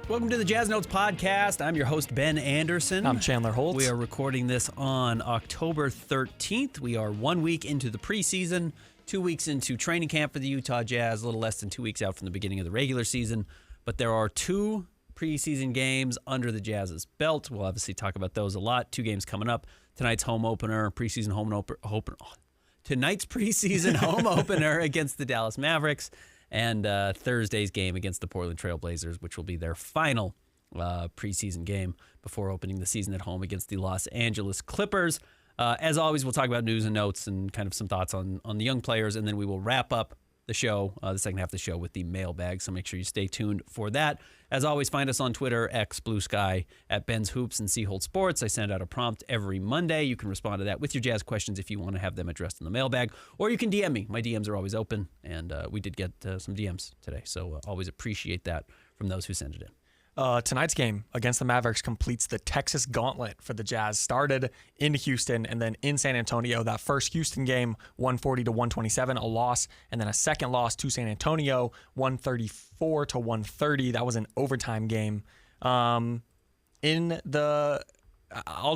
Welcome to the Jazz Notes Podcast. I'm your host, Ben Anderson. I'm Chandler Holt. We are recording this on October 13th. We are 1 week into the preseason, 2 weeks into training camp for the Utah Jazz, a little less than 2 weeks out from the beginning of the regular season. But there are two preseason games under the Jazz's belt. We'll obviously talk about those a lot. 2 games coming up. Tonight's home opener, tonight's preseason home opener against the Dallas Mavericks. And Thursday's game against the Portland Trail Blazers, which will be their final preseason game before opening the season at home against the Los Angeles Clippers. As always, we'll talk about news and notes and kind of some thoughts on the young players, and then we will wrap up the show, the second half of the show, with the mailbag, so make sure you stay tuned for that. As always, find us on Twitter, X, Blue Sky, at Ben's Hoops and Holt Sports. I send out a prompt every Monday. You can respond to that with your Jazz questions if you want to have them addressed in the mailbag, or you can DM me. My DMs are always open, and we did get some DMs today, so always appreciate that from those who send it in. Tonight's game against the Mavericks completes the Texas gauntlet for the Jazz. Started in Houston and then in San Antonio. That first Houston game, 140-127, a loss, and then a second loss to San Antonio, 134-130. That was an overtime game. I'll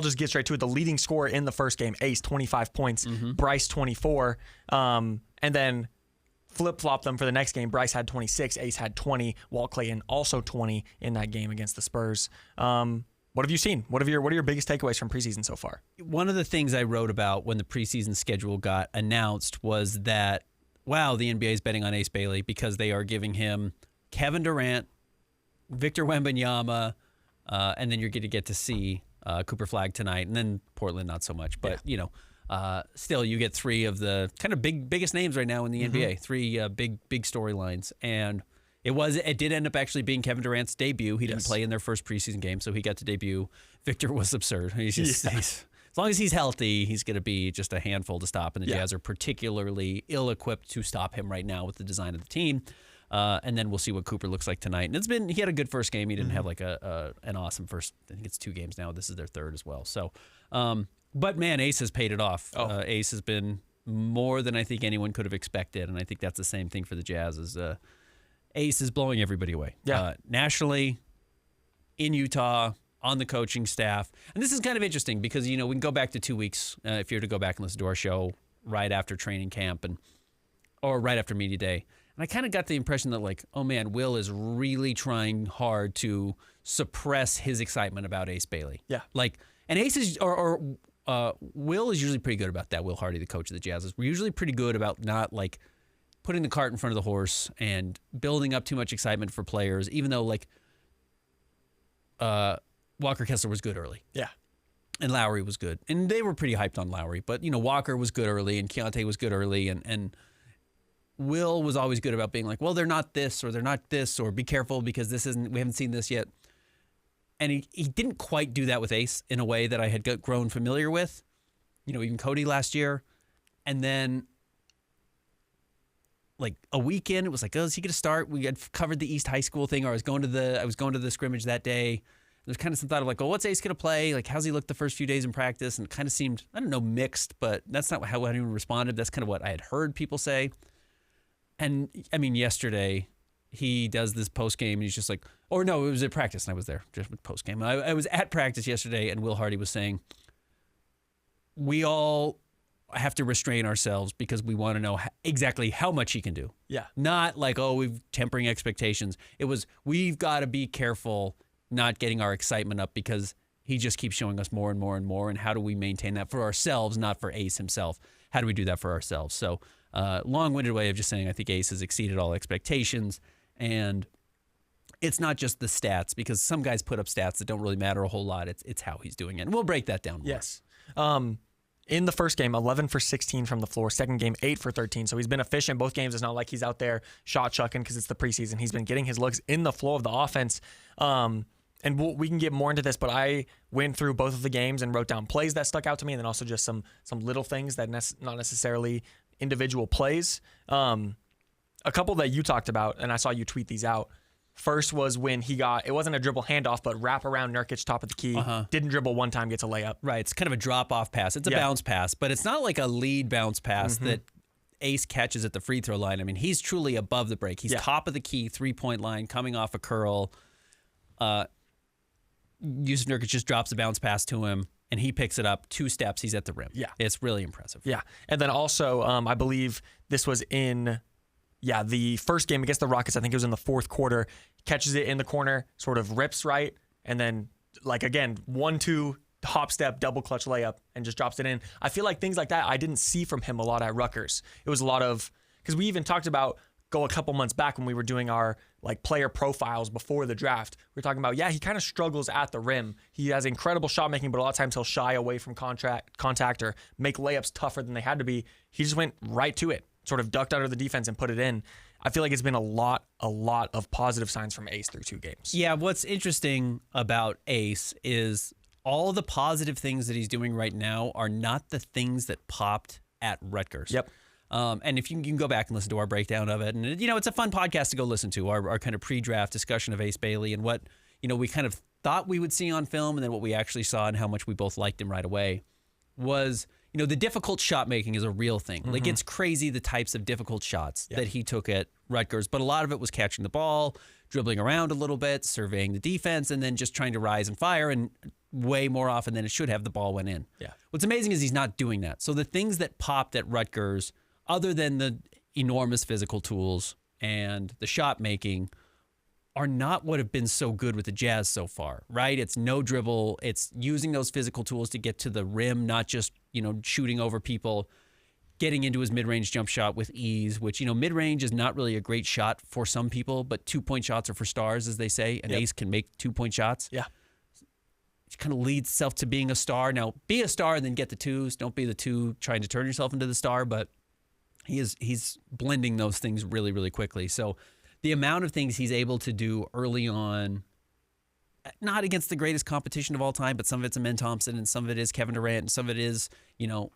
just get straight to it. The leading scorer in the first game, Ace, 25 points, Bryce, 24, and then flip-flop them for the next game. Bryce had 26, Ace had 20, Walt Clayton also 20 in that game against the Spurs. What have you seen? What are your biggest takeaways from preseason so far? One of the things I wrote about when the preseason schedule got announced was that, wow, the NBA is betting on Ace Bailey because they are giving him Kevin Durant, Victor Wembanyama, and then you're going to get to see Cooper Flagg tonight, and then Portland not so much. But, still, you get 3 of the kind of biggest names right now in the NBA. 3 big storylines, and it did end up actually being Kevin Durant's debut. He didn't play in their first preseason game, so he got to debut. Victor was absurd. He's as long as he's healthy, he's going to be just a handful to stop. And the Jazz are particularly ill-equipped to stop him right now with the design of the team. And then we'll see what Cooper looks like tonight. And he had a good first game. He didn't have like an awesome first. I think it's 2 games now. This is their third as well. So. But, man, Ace has paid it off. Ace has been more than I think anyone could have expected, and I think that's the same thing for the Jazz. Ace is blowing everybody away. Nationally, in Utah, on the coaching staff. And this is kind of interesting because, we can go back to 2 weeks, if you were to go back and listen to our show right after training camp or right after media day. And I kind of got the impression that, like, oh, man, Will is really trying hard to suppress his excitement about Ace Bailey. Yeah. And Ace is, Will is usually pretty good about that. Will Hardy, the coach of the Jazz, we're usually pretty good about not putting the cart in front of the horse and building up too much excitement for players, even though Walker Kessler was good early. Yeah. And Lowry was good. And they were pretty hyped on Lowry. But, Walker was good early and Keontae was good early. And Will was always good about being like, well, they're not this or be careful because we haven't seen this yet. And he didn't quite do that with Ace in a way that I had grown familiar with, even Cody last year. And then, a weekend, it was like, oh, is he going to start? We had covered the East High School thing, or I was going to the scrimmage that day. There's kind of some thought of what's Ace going to play? How's he looked the first few days in practice? And it kind of seemed, I don't know, mixed, but that's not how anyone responded. That's kind of what I had heard people say. And, I mean, yesterday, he does this post-game, and he's just like, or no, it was at practice, and I was there just with post-game. I was at practice yesterday, and Will Hardy was saying, we all have to restrain ourselves because we want to know exactly how much he can do. Yeah. Not we've tempering expectations. It was, we've got to be careful not getting our excitement up because he just keeps showing us more and more and more, and how do we maintain that for ourselves, not for Ace himself? How do we do that for ourselves? So, long-winded way of just saying I think Ace has exceeded all expectations. And it's not just the stats, because some guys put up stats that don't really matter a whole lot. It's how he's doing it. And we'll break that down more. Yes. In the first game, 11 for 16 from the floor. Second game, 8 for 13. So he's been efficient both games. It's not like he's out there shot chucking because it's the preseason. He's been getting his looks in the flow of the offense. And we can get more into this, but I went through both of the games and wrote down plays that stuck out to me, and then also just some little things that not necessarily individual plays. A couple that you talked about, and I saw you tweet these out. First was when it wasn't a dribble handoff, but wrap around Nurkic, top of the key. Didn't dribble one time, gets a layup. Right. It's kind of a drop-off pass. It's a bounce pass, but it's not like a lead bounce pass that Ace catches at the free throw line. I mean, he's truly above the break. He's top of the key, 3-point line, coming off a curl. Yusuf Nurkic just drops a bounce pass to him, and he picks it up 2 steps. He's at the rim. Yeah. It's really impressive. Yeah. And then also, I believe this was in, the first game against the Rockets. I think it was in the fourth quarter. Catches it in the corner, sort of rips right, and then, like, again, 1-2, hop step, double clutch layup, and just drops it in. I feel like things like that I didn't see from him a lot at Rutgers. It was a lot of, because we even talked about, go a couple months back when we were doing our like player profiles before the draft. We were talking about, he kind of struggles at the rim. He has incredible shot making, but a lot of times he'll shy away from contact or make layups tougher than they had to be. He just went right to it, sort of ducked under the defense and put it in. I feel like it's been a lot of positive signs from Ace through 2 games. Yeah, what's interesting about Ace is all the positive things that he's doing right now are not the things that popped at Rutgers. Yep. And if you can go back and listen to our breakdown of it, and it's a fun podcast to go listen to, our kind of pre-draft discussion of Ace Bailey and what we kind of thought we would see on film, and then what we actually saw and how much we both liked him right away was the difficult shot making is a real thing. Like, it's crazy the types of difficult shots that he took at Rutgers, but a lot of it was catching the ball, dribbling around a little bit, surveying the defense, and then just trying to rise and fire, and way more often than it should have, the ball went in. Yeah. What's amazing is he's not doing that. So the things that popped at Rutgers, other than the enormous physical tools and the shot making, are not what have been so good with the Jazz so far, right? It's no dribble. It's using those physical tools to get to the rim, not just, shooting over people, getting into his mid-range jump shot with ease, which, mid-range is not really a great shot for some people, but 2-point shots are for stars, as they say, and Ace can make 2-point shots. Yeah. It kind of leads itself to being a star. Now, be a star and then get the 2s. Don't be the 2 trying to turn yourself into the star, but he's blending those things really, really quickly. So the amount of things he's able to do early on, not against the greatest competition of all time, but some of it's Amen Thompson and some of it is Kevin Durant and some of it is, the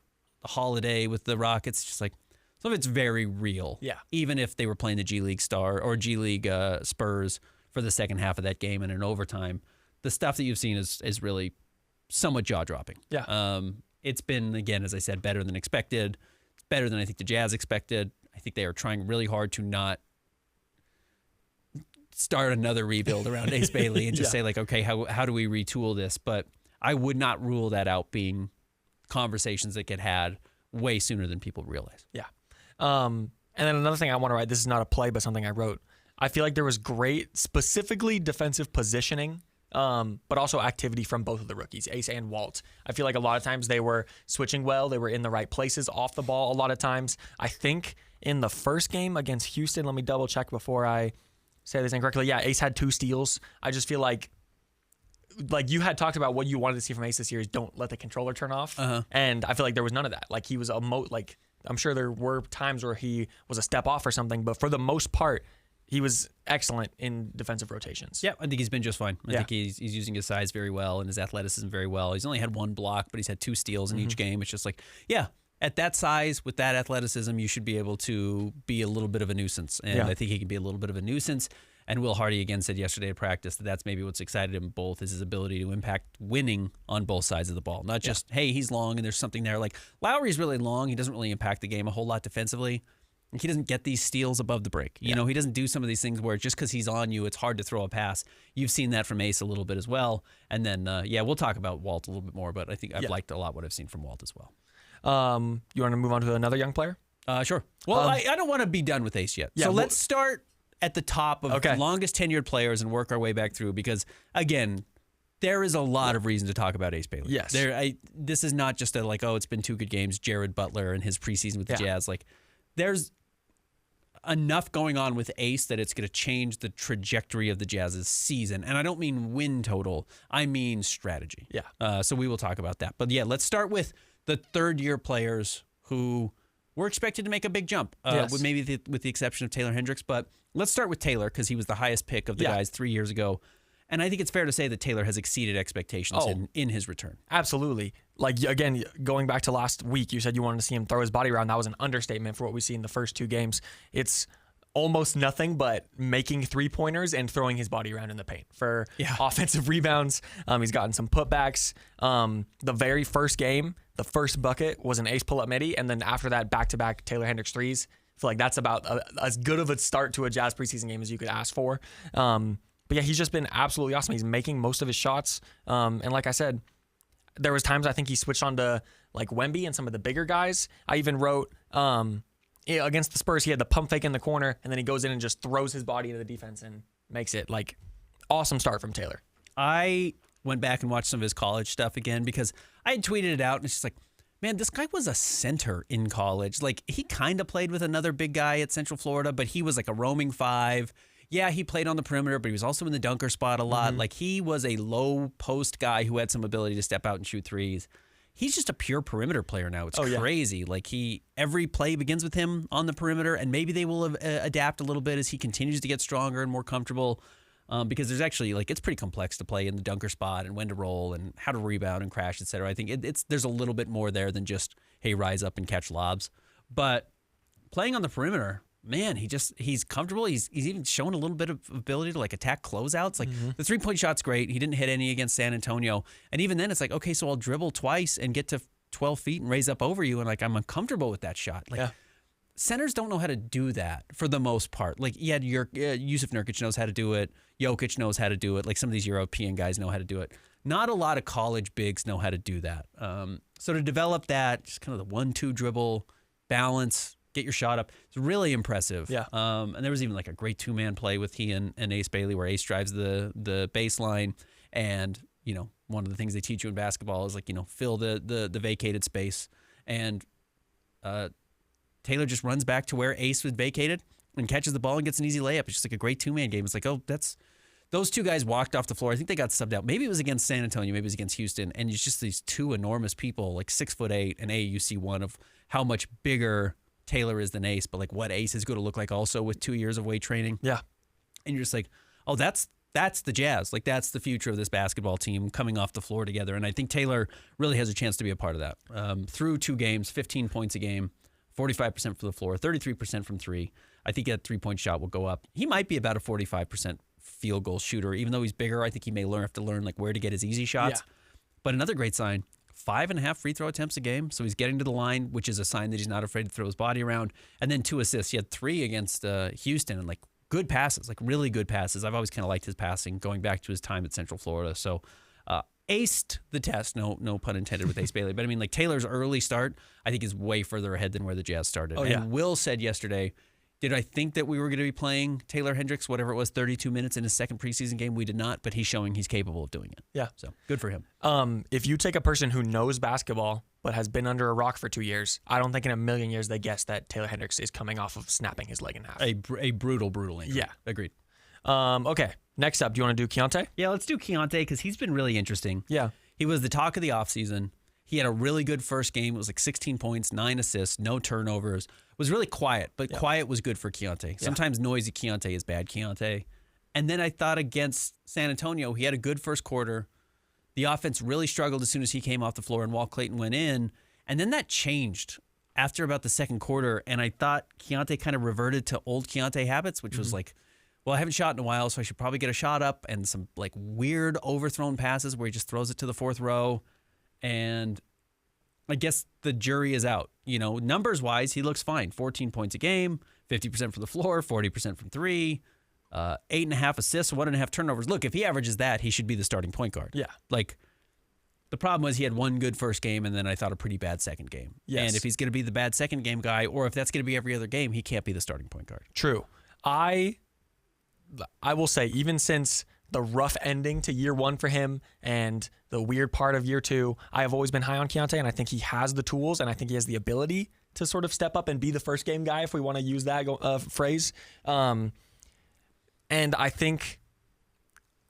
Holiday with the Rockets. Just like some of it's very real. Yeah. Even if they were playing the G League Star or G League Spurs for the second half of that game and in overtime, the stuff that you've seen is really somewhat jaw-dropping. Yeah. It's been, again, as I said, better than expected. It's better than I think the Jazz expected. I think they are trying really hard to not start another rebuild around Ace Bailey and just say, like, okay, how do we retool this? But I would not rule that out being conversations that get had way sooner than people realize. Yeah. And then another thing I want to write, this is not a play, but something I wrote. I feel like there was great, specifically defensive positioning, but also activity from both of the rookies, Ace and Walt. I feel like a lot of times they were switching well. They were in the right places off the ball a lot of times. I think in the first game against Houston, let me double check before I say this incorrectly. Yeah, Ace had 2 steals. I just feel like you had talked about what you wanted to see from Ace this year is don't let the controller turn off. And I feel like there was none of that. Like, he was I'm sure there were times where he was a step off or something, but for the most part, he was excellent in defensive rotations. Yeah, I think he's been just fine. I think he's using his size very well and his athleticism very well. He's only had 1 block, but he's had 2 steals in each game. It's just like, at that size, with that athleticism, you should be able to be a little bit of a nuisance. And I think he can be a little bit of a nuisance. And Will Hardy again said yesterday at practice that that's maybe what's excited him both is his ability to impact winning on both sides of the ball. Not just, hey, he's long and there's something there. Like, Lowry's really long. He doesn't really impact the game a whole lot defensively. He doesn't get these steals above the break. He doesn't do some of these things where just because he's on you, it's hard to throw a pass. You've seen that from Ace a little bit as well. And then, we'll talk about Walt a little bit more, but I think I've liked a lot what I've seen from Walt as well. You want to move on to another young player? Sure. Well, I don't want to be done with Ace yet. So let's start at the top of the longest tenured players and work our way back through because, again, there is a lot of reason to talk about Ace Bailey. Yes. This is not just it's been 2 good games, Jared Butler and his preseason with the Jazz. Like, there's enough going on with Ace that it's going to change the trajectory of the Jazz's season. And I don't mean win total. I mean strategy. Yeah. So we will talk about that. But, let's start with the third-year players who were expected to make a big jump, with the exception of Taylor Hendricks. But let's start with Taylor because he was the highest pick of the guys 3 years ago. And I think it's fair to say that Taylor has exceeded expectations in his return. Absolutely. Like, again, going back to last week, you said you wanted to see him throw his body around. That was an understatement for what we see in the first 2 games. It's almost nothing but making 3-pointers and throwing his body around in the paint for offensive rebounds. He's gotten some putbacks. The very first game, the first bucket was an Ace pull-up midi, and then after that, back-to-back Taylor Hendricks threes. I feel like that's about as good of a start to a Jazz preseason game as you could ask for. But yeah, he's just been absolutely awesome. He's making most of his shots. And like I said, there was times I think he switched on to like Wemby and some of the bigger guys. I even wrote against the Spurs, he had the pump fake in the corner, and then he goes in and just throws his body into the defense and makes it like awesome start from Taylor. I went back and watched some of his college stuff again because I had tweeted it out, and it's just like, man, this guy was a center in college. Like, he kind of played with another big guy at Central Florida, but he was like a roaming five. Yeah, he played on the perimeter, but he was also in the dunker spot a lot. Like, he was a low post guy who had some ability to step out and shoot threes. He's just a pure perimeter player now. It's crazy. Yeah. Like, every play begins with him on the perimeter, and maybe they will adapt a little bit as he continues to get stronger and more comfortable. Because there's actually, like, it's pretty complex to play in the dunker spot and when to roll and how to rebound and crash, et cetera. I think there's a little bit more there than just, hey, rise up and catch lobs. But playing on the perimeter, man, he's comfortable. He's even shown a little bit of ability to, like, attack closeouts. Like, the three-point shot's great. He didn't hit any against San Antonio. And even then, it's like, okay, so I'll dribble twice and get to 12 feet and raise up over you, and, like, I'm uncomfortable with that shot. Like, centers don't know how to do that for the most part. Like, Yusuf Nurkic knows how to do it. Jokic knows how to do it. Like, some of these European guys know how to do it. Not a lot of college bigs know how to do that. So to develop that, just kind of the 1-2 dribble, balance, get your shot up, it's really impressive. Yeah. And there was even like a great two-man play with he and Ace Bailey where Ace drives the baseline. And, you know, one of the things they teach you in basketball is, like, you know, fill the vacated space. And Taylor just runs back to where Ace was vacated and catches the ball and gets an easy layup. It's just like a great two-man game. It's like, oh, those two guys walked off the floor. I think they got subbed out. Maybe it was against San Antonio. Maybe it was against Houston. And it's just these two enormous people, like 6'8", and you see one of how much bigger Taylor is than Ace, but like what Ace is going to look like also with 2 years of weight training. Yeah. And you're just like, oh, that's the Jazz. Like, that's the future of this basketball team coming off the floor together. And I think Taylor really has a chance to be a part of that. Through 2 games, 15 points a game, 45% from the floor, 33% from three. I think that three-point shot will go up. He might be about a 45% field goal shooter. Even though he's bigger, I think he may have to learn like where to get his easy shots. Yeah. But another great sign, 5.5 free throw attempts a game. So he's getting to the line, which is a sign that he's not afraid to throw his body around. And then 2 assists. He had 3 against Houston, and like good passes, like really good passes. I've always kind of liked his passing going back to his time at Central Florida. So aced the test, no pun intended with Ace Bailey. But I mean, like, Taylor's early start, I think, is way further ahead than where the Jazz started. Oh, yeah. And Will said yesterday, did I think that we were going to be playing Taylor Hendricks, whatever it was, 32 minutes in his second preseason game? We did not, but he's showing he's capable of doing it. Yeah. So good for him. If you take a person who knows basketball but has been under a rock for 2 years, I don't think in a million years they guess that Taylor Hendricks is coming off of snapping his leg in half. A brutal injury. Yeah. Agreed. Okay. Next up, do you want to do Keontae? Yeah, let's do Keontae because he's been really interesting. Yeah. He was the talk of the offseason. He had a really good first game. It was like 16 points, 9 assists, no turnovers. It was really quiet, but quiet was good for Keontae. Sometimes noisy Keontae is bad Keontae. And then I thought against San Antonio, he had a good first quarter. The offense really struggled as soon as he came off the floor and Walt Clayton went in. And then that changed after about the second quarter. And I thought Keontae kind of reverted to old Keontae habits, which was like, well, I haven't shot in a while, so I should probably get a shot up, and some like weird overthrown passes where he just throws it to the fourth row. And I guess the jury is out. You know, numbers-wise, he looks fine. 14 points a game, 50% from the floor, 40% from three, 8.5 assists, 1.5 turnovers. Look, if he averages that, he should be the starting point guard. Yeah. Like, the problem was he had one good first game and then I thought a pretty bad second game. Yes. And if he's going to be the bad second game guy, or if that's going to be every other game, he can't be the starting point guard. True. I will say, even since the rough ending to year one for him and the weird part of year two, I have always been high on Keontae, and I think he has the tools, and I think he has the ability to sort of step up and be the first game guy, if we want to use that phrase. And I think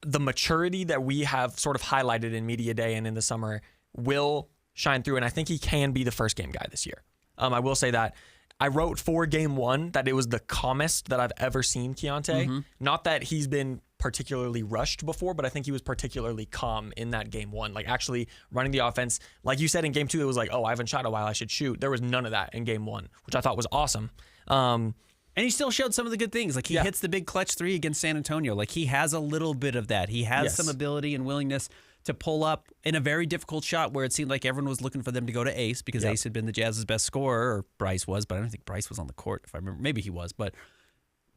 the maturity that we have sort of highlighted in Media Day and in the summer will shine through, and I think he can be the first game guy this year. I will say that. I wrote for game one that it was the calmest that I've ever seen Keontae. Mm-hmm. Not that he's been particularly rushed before, but I think he was particularly calm in that game one. Like, actually running the offense. Like you said in game two, it was like, oh, I haven't shot in a while, I should shoot. There was none of that in game one, which I thought was awesome. And he still showed some of the good things. Like, he hits the big clutch three against San Antonio. Like, he has a little bit of that. He has some ability and willingness to pull up in a very difficult shot where it seemed like everyone was looking for them to go to Ace because Ace had been the Jazz's best scorer, or Bryce was, but I don't think Bryce was on the court, if I remember. Maybe he was, but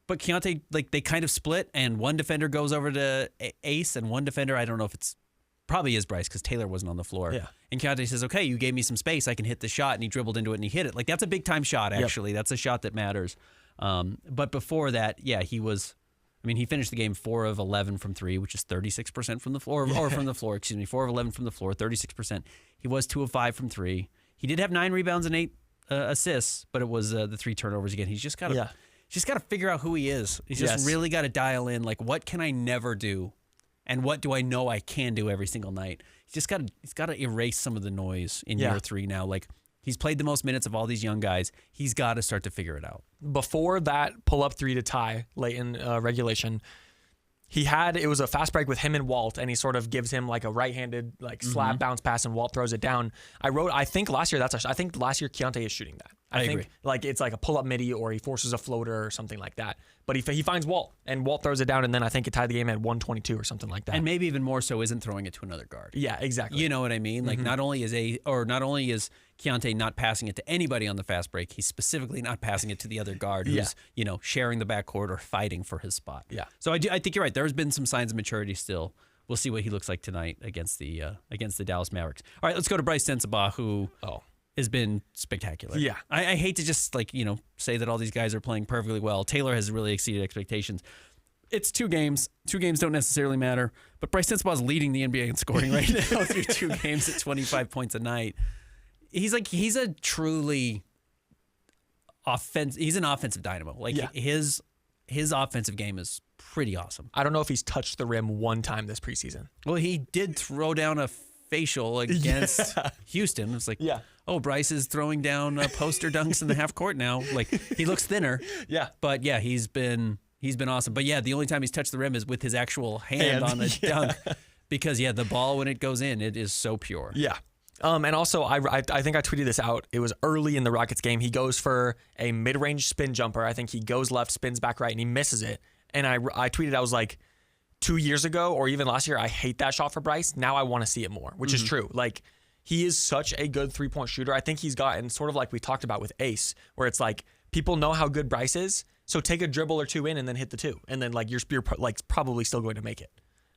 But Keontae, like, they kind of split, and one defender goes over to Ace, and one defender, I don't know if it's, probably is Bryce because Taylor wasn't on the floor. Yeah. And Keontae says, okay, you gave me some space. I can hit the shot. And he dribbled into it and he hit it. Like, that's a big-time shot, actually. That's a shot that matters. But before that, yeah, he finished the game 4 of 11 from 3, which is 36% from the floor, or from the floor, excuse me, 4 of 11 from the floor, 36%. He was 2 of 5 from 3. He did have 9 rebounds and 8 assists, but it was the 3 turnovers again. He's just got to figure out who he is. He's just really got to dial in, like, what can I never do? And what do I know I can do every single night? He's got to erase some of the noise in year 3 now. Like, he's played the most minutes of all these young guys. He's got to start to figure it out. Before that pull-up 3 to tie late in regulation, it was a fast break with him and Walt, and he sort of gives him like a right-handed like slap bounce pass, and Walt throws it down. I think last year Keontae is shooting that. I think agree. Like it's like a pull-up midi, or he forces a floater or something like that. But he finds Walt, and Walt throws it down, and then I think it tied the game at 122 or something like that. And maybe even more so isn't throwing it to another guard. Yeah, exactly. You know what I mean? Like, not only is Keontae not passing it to anybody on the fast break, he's specifically not passing it to the other guard who's sharing the backcourt or fighting for his spot. Yeah. So I think you're right. There's been some signs of maturity still. We'll see what he looks like tonight against the Dallas Mavericks. All right, let's go to Bryce Sensabaugh, who has been spectacular. Yeah. I hate to just say that all these guys are playing perfectly well. Taylor has really exceeded expectations. It's 2 games. 2 games don't necessarily matter, but Bryce Sensabaugh is leading the NBA in scoring right now through 2 games at 25 points a night. He's a truly he's an offensive dynamo. Like, his offensive game is pretty awesome. I don't know if he's touched the rim one time this preseason. Well, he did throw down a facial against Houston. It's like, oh, Bryce is throwing down poster dunks in the half court now. Like, he looks thinner. Yeah. But yeah, he's been awesome. But yeah, the only time he's touched the rim is with his actual hand on a dunk. Because the ball, when it goes in, it is so pure. Yeah. And also, I think I tweeted this out. It was early in the Rockets game. He goes for a mid-range spin jumper. I think he goes left, spins back right, and he misses it. And I tweeted, I was like, 2 years ago or even last year, I hate that shot for Bryce. Now I want to see it more, which is true. Like, he is such a good 3-point shooter. I think he's gotten sort of like we talked about with Ace, where it's like people know how good Bryce is, so take a dribble or 2 in and then hit the 2, and then like you're like probably still going to make it.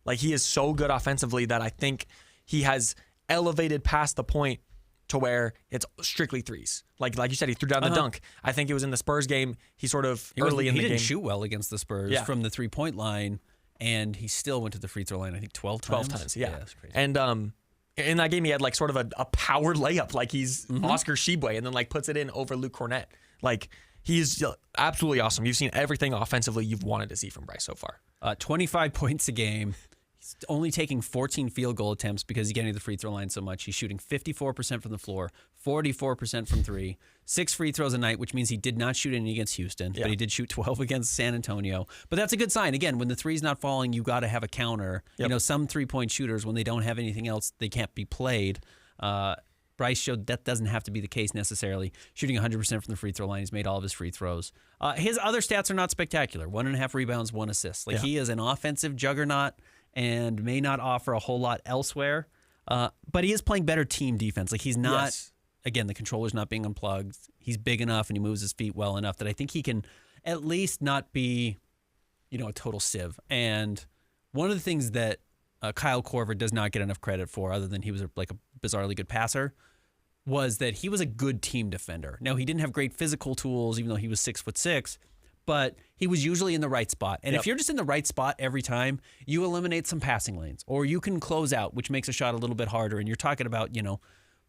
Like, he is so good offensively that I think he has elevated past the point to where it's strictly threes. Like you said, he threw down the dunk. I think it was in the Spurs game. He sort of he didn't shoot well against the Spurs from the 3-point line, and he still went to the free throw line, I think 12 times. 12 times, yeah. That's crazy. And in that game, he had like sort of a powered layup, like he's Oscar Tshiebwe, and then like puts it in over Luke Cornett. Like, he's absolutely awesome. You've seen everything offensively you've wanted to see from Bryce so far. 25 points a game. He's only taking 14 field goal attempts because he's getting to the free throw line so much. He's shooting 54% from the floor, 44% from 3, 6 free throws a night, which means he did not shoot any against Houston, but he did shoot 12 against San Antonio. But that's a good sign. Again, when the three's not falling, you got to have a counter. Yep. Some 3-point shooters, when they don't have anything else, they can't be played. Bryce showed that doesn't have to be the case necessarily. Shooting 100% from the free throw line. He's made all of his free throws. His other stats are not spectacular. 1.5 rebounds, 1 assist. He is an offensive juggernaut and may not offer a whole lot elsewhere. But he is playing better team defense. Like, he's not, again, the controller's not being unplugged. He's big enough and he moves his feet well enough that I think he can at least not be, a total sieve. And one of the things that Kyle Korver does not get enough credit for, other than he was a bizarrely good passer, was that he was a good team defender. Now, he didn't have great physical tools, even though he was 6'6", but he was usually in the right spot. And if you're just in the right spot every time, you eliminate some passing lanes, or you can close out, which makes a shot a little bit harder. And you're talking about,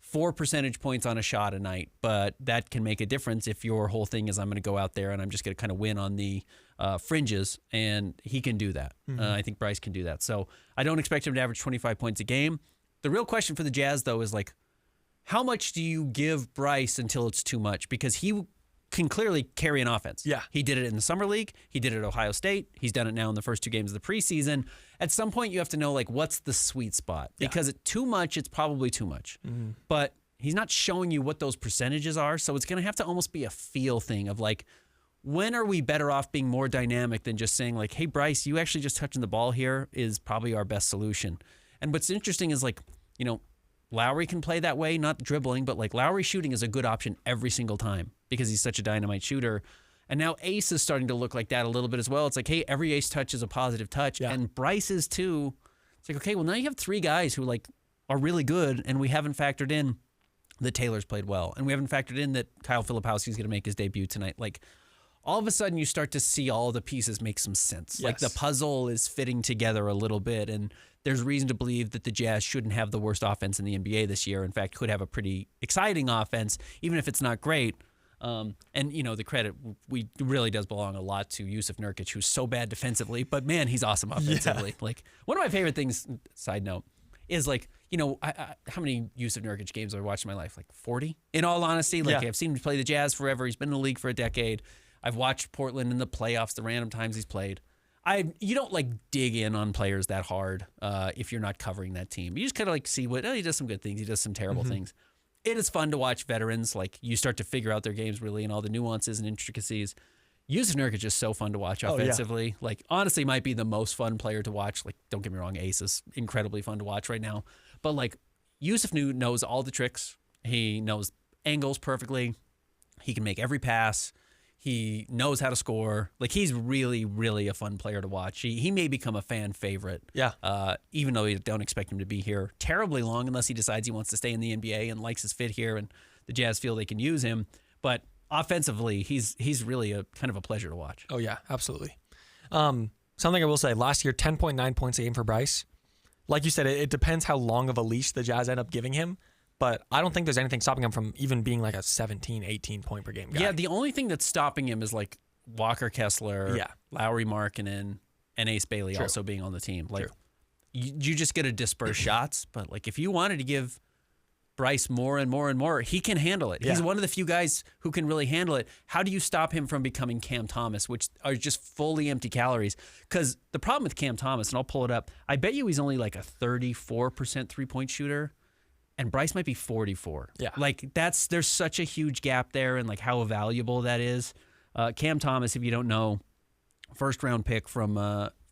4 percentage points on a shot a night, but that can make a difference if your whole thing is I'm going to go out there and I'm just going to kind of win on the fringes, and he can do that. I think Bryce can do that. So I don't expect him to average 25 points a game. The real question for the Jazz, though, is how much do you give Bryce until it's too much? Because he can clearly carry an offense. Yeah. He did it in the Summer League. He did it at Ohio State. He's done it now in the first 2 games of the preseason. At some point, you have to know, what's the sweet spot? Because at too much, it's probably too much. But he's not showing you what those percentages are, so it's going to have to almost be a feel thing of, when are we better off being more dynamic than just saying, hey, Bryce, you actually just touching the ball here is probably our best solution. And what's interesting is, Lowry can play that way, not dribbling, but Lowry shooting is a good option every single time because he's such a dynamite shooter. And now Ace is starting to look like that a little bit as well. It's like, hey, every Ace touch is a positive touch. Yeah. And Bryce is too. It's like, okay, well, now you have 3 guys who like are really good, and we haven't factored in that Taylor's played well. And we haven't factored in that Kyle Filipowski's going to make his debut tonight. Like, all of a sudden you start to see all the pieces make some sense. Yes. Like the puzzle is fitting together a little bit, and there's reason to believe that the Jazz shouldn't have the worst offense in the NBA this year. In fact, could have a pretty exciting offense, even if it's not great. And, the credit really does belong a lot to Jusuf Nurkic, who's so bad defensively, but man, he's awesome offensively. Yeah. Like, one of my favorite things, side note, is like, how many Jusuf Nurkic games have I watched in my life? Like 40? In all honesty, like I've seen him play the Jazz forever. He's been in the league for a decade. I've watched Portland in the playoffs, the random times he's played. You don't like dig in on players that hard if you're not covering that team. You just kind of like see he does some good things, he does some terrible things. It is fun to watch veterans. Like, you start to figure out their games really and all the nuances and intricacies. Jusuf Nurkic is so fun to watch offensively. Like, honestly, might be the most fun player to watch. Like, don't get me wrong, Ace is incredibly fun to watch right now. But like, Jusuf knows all the tricks. He knows angles perfectly. He can make every pass. He knows how to score. Like, he's really, really a fun player to watch. He may become a fan favorite. Yeah. Even though you don't expect him to be here terribly long unless he decides he wants to stay in the NBA and likes his fit here and the Jazz feel they can use him. But offensively, he's really a kind of a pleasure to watch. Oh, yeah, absolutely. Something I will say, last year, 10.9 points a game for Bryce. Like you said, it depends how long of a leash the Jazz end up giving him. But I don't think there's anything stopping him from even being like a 17, 18 point per game guy. Yeah, the only thing that's stopping him is like Walker Kessler, Lauri Markkanen, and Ace Bailey also being on the team. Like, you just get to disperse shots. But like, if you wanted to give Bryce more and more and more, he can handle it. He's one of the few guys who can really handle it. How do you stop him from becoming Cam Thomas, which are just fully empty calories? Because the problem with Cam Thomas, and I'll pull it up, I bet you he's only like a 34% three-point shooter. And Bryce might be 44. Yeah. Like, there's such a huge gap there and like how valuable that is. Cam Thomas, if you don't know, first round pick from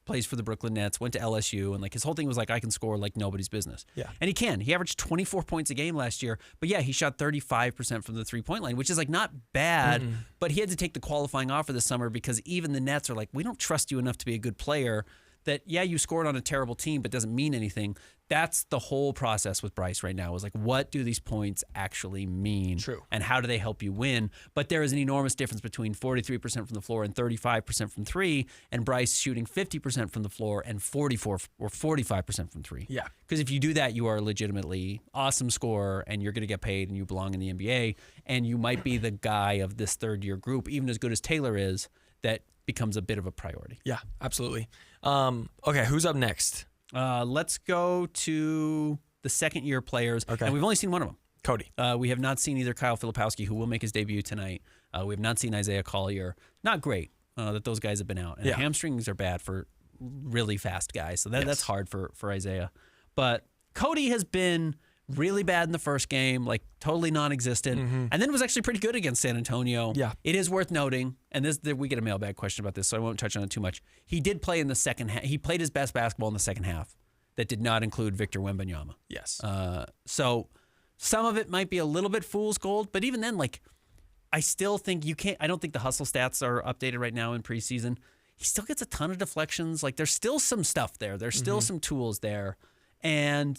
plays for the Brooklyn Nets, went to LSU, and like his whole thing was like, I can score like nobody's business. Yeah. And he can. He averaged 24 points a game last year. But yeah, he shot 35% from the 3-point line, which is like not bad, but he had to take the qualifying offer this summer because even the Nets are like, we don't trust you enough to be a good player. That, yeah, you scored on a terrible team, but doesn't mean anything. That's the whole process with Bryce right now, is like, what do these points actually mean? True. And how do they help you win? But there is an enormous difference between 43% from the floor and 35% from three, and Bryce shooting 50% from the floor and 44 or 45% from three. Yeah. Because if you do that, you are a legitimately awesome scorer, and you're going to get paid, and you belong in the NBA, and you might be the guy of this third-year group, even as good as Taylor is, that becomes a bit of a priority. Yeah, absolutely. Okay, who's up next? Let's go to the second-year players. Okay. And we've only seen one of them. Cody. We have not seen either Kyle Filipowski, who will make his debut tonight. We have not seen Isaiah Collier. Not great that those guys have been out. And hamstrings are bad for really fast guys, so that's hard for Isaiah. But Cody has been really bad in the first game, like totally non-existent, and then was actually pretty good against San Antonio. Yeah. It is worth noting, and we get a mailbag question about this, so I won't touch on it too much. He did play in the second half. He played his best basketball in the second half. That did not include Victor Wembanyama. Yes. So some of it might be a little bit fool's gold, but even then, like, I still think I don't think the hustle stats are updated right now in preseason. He still gets a ton of deflections. Like, there's still some stuff there. There's still some tools there. And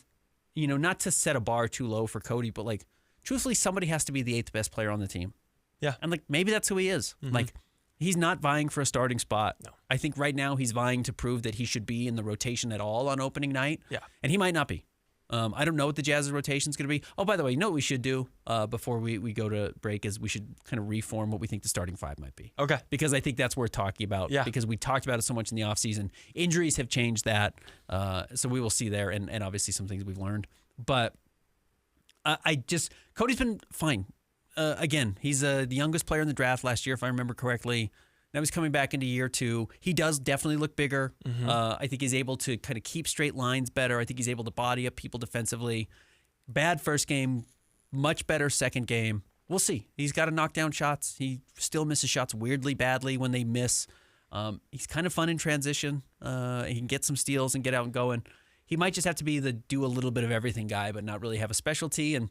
not to set a bar too low for Cody, but like, truthfully, somebody has to be the 8th best player on the team. Yeah. And like, maybe that's who he is. Like, he's not vying for a starting spot. No. I think right now he's vying to prove that he should be in the rotation at all on opening night. Yeah. And he might not be. I don't know what the Jazz's rotation is going to be. Oh, by the way, you know what we should do before we go to break is we should kind of reform what we think the starting five might be. Okay. Because I think that's worth talking about. Yeah. Because we talked about it so much in the offseason. Injuries have changed that. So we will see there, and obviously some things we've learned. But Cody's been fine. Again, he's the youngest player in the draft last year, if I remember correctly. Now he's coming back into year 2. He does definitely look bigger. I think he's able to kind of keep straight lines better. I think he's able to body up people defensively. Bad first game, much better second game. We'll see. He's got to knock down shots. He still misses shots weirdly badly when they miss. He's kind of fun in transition. He can get some steals and get out and going. He might just have to be the do a little bit of everything guy, but not really have a specialty. And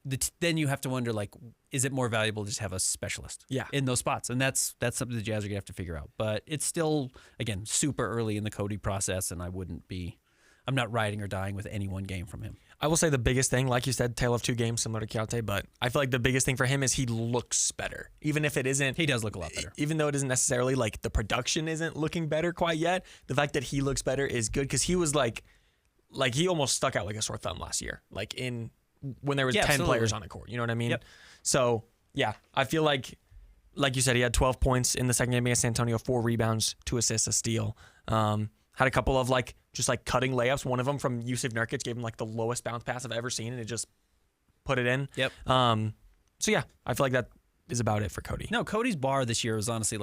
then you have to wonder, like, is it more valuable to just have a specialist in those spots? And that's something the Jazz are going to have to figure out. But it's still, again, super early in the Cody process, and I'm not riding or dying with any one game from him. I will say the biggest thing, like you said, tale of two games, similar to Keontae, but I feel like the biggest thing for him is he looks better. Even if it isn't. He does look a lot better. Even though it isn't necessarily like the production isn't looking better quite yet, the fact that he looks better is good because he was like he almost stuck out like a sore thumb last year, when there was 10 absolutely. players on the court. You know what I mean? Yep. So, yeah, I feel like you said, he had 12 points in the second game against San Antonio, 4 rebounds, 2 assists, a steal. Had a couple of just cutting layups. One of them from Jusuf Nurkic gave him the lowest bounce pass I've ever seen, and it just put it in. Yep. So yeah, I feel like that is about it for Cody. No, Cody's bar this year is honestly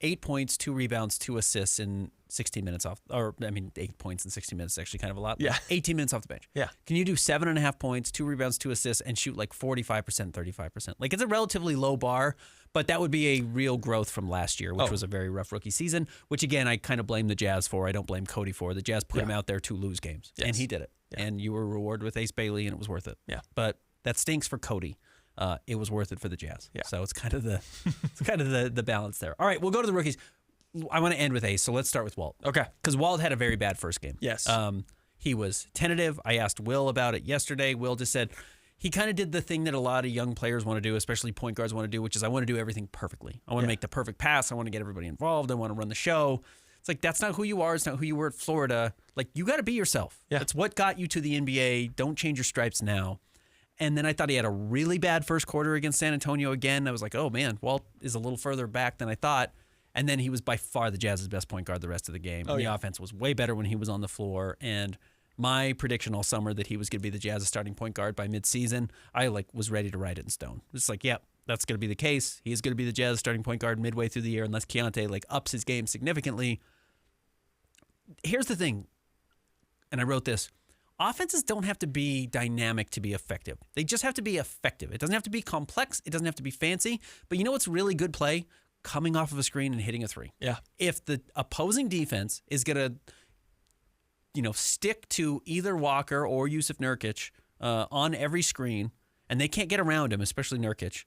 8 points, 2 rebounds, 2 assists in 16 minutes 8 points in 16 minutes is actually kind of a lot. Yeah. 18 minutes off the bench. Yeah. Can you do 7.5 points, 2 rebounds, 2 assists, and shoot 45%, 35%? It's a relatively low bar, but that would be a real growth from last year, which was a very rough rookie season, which again, I kind of blame the Jazz for. I don't blame Cody for. The Jazz put him out there to lose games, and he did it. Yeah. And you were rewarded with Ace Bailey, and it was worth it. Yeah. But that stinks for Cody. It was worth it for the Jazz. Yeah. So it's kind of the balance there. All right, we'll go to the rookies. I want to end with Ace, so let's start with Walt. Okay. Because Walt had a very bad first game. Yes. He was tentative. I asked Will about it yesterday. Will just said he kind of did the thing that a lot of young players want to do, especially point guards want to do, which is I want to do everything perfectly. I want to make the perfect pass. I want to get everybody involved. I want to run the show. It's that's not who you are. It's not who you were at Florida. You got to be yourself. Yeah. That's what got you to the NBA. Don't change your stripes now. And then I thought he had a really bad first quarter against San Antonio again. I was like, oh, man, Walt is a little further back than I thought. And then he was by far the Jazz's best point guard the rest of the game. The offense was way better when he was on the floor. And my prediction all summer that he was going to be the Jazz's starting point guard by midseason, I was ready to write it in stone. It's yep, that's going to be the case. He's going to be the Jazz's starting point guard midway through the year unless Keontae ups his game significantly. Here's the thing, and I wrote this. Offenses don't have to be dynamic to be effective. They just have to be effective. It doesn't have to be complex. It doesn't have to be fancy. But you know what's really good play? Coming off of a screen and hitting a three. Yeah. If the opposing defense is going to, stick to either Walker or Jusuf Nurkic on every screen, and they can't get around him, especially Nurkic,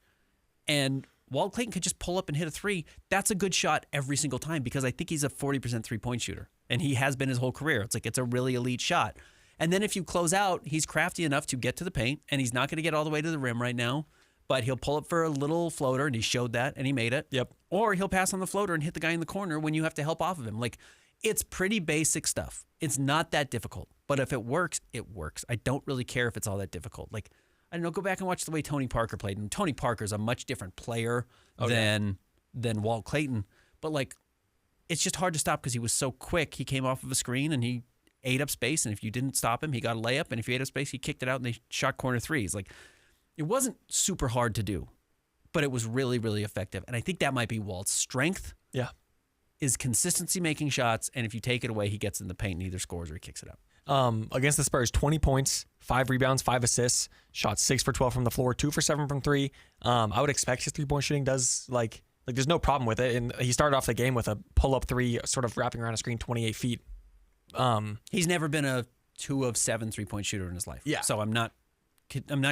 and Walt Clayton could just pull up and hit a three, that's a good shot every single time because I think he's a 40% three-point shooter, and he has been his whole career. It's a really elite shot. And then if you close out, he's crafty enough to get to the paint, and he's not going to get all the way to the rim right now, but he'll pull up for a little floater, and he showed that, and he made it. Yep. Or he'll pass on the floater and hit the guy in the corner when you have to help off of him. It's pretty basic stuff. It's not that difficult. But if it works, it works. I don't really care if it's all that difficult. I don't know, go back and watch the way Tony Parker played. And Tony Parker's a much different player than Walt Clayton. But, it's just hard to stop because he was so quick. He came off of a screen, and he ate up space. And if you didn't stop him, he got a layup. And if you ate up space, he kicked it out, and they shot corner threes. It wasn't super hard to do, but it was really, really effective. And I think that might be Walt's strength. Yeah. Is consistency making shots, and if you take it away, he gets in the paint and either scores or he kicks it out. Against the Spurs, 20 points, 5 rebounds, 5 assists, shot 6 for 12 from the floor, 2 for 7 from 3. I would expect his three-point shooting does there's no problem with it. And he started off the game with a pull-up three, sort of wrapping around a screen 28 feet. He's never been a 2 of 7 3-point shooter in his life. Yeah. So I'm not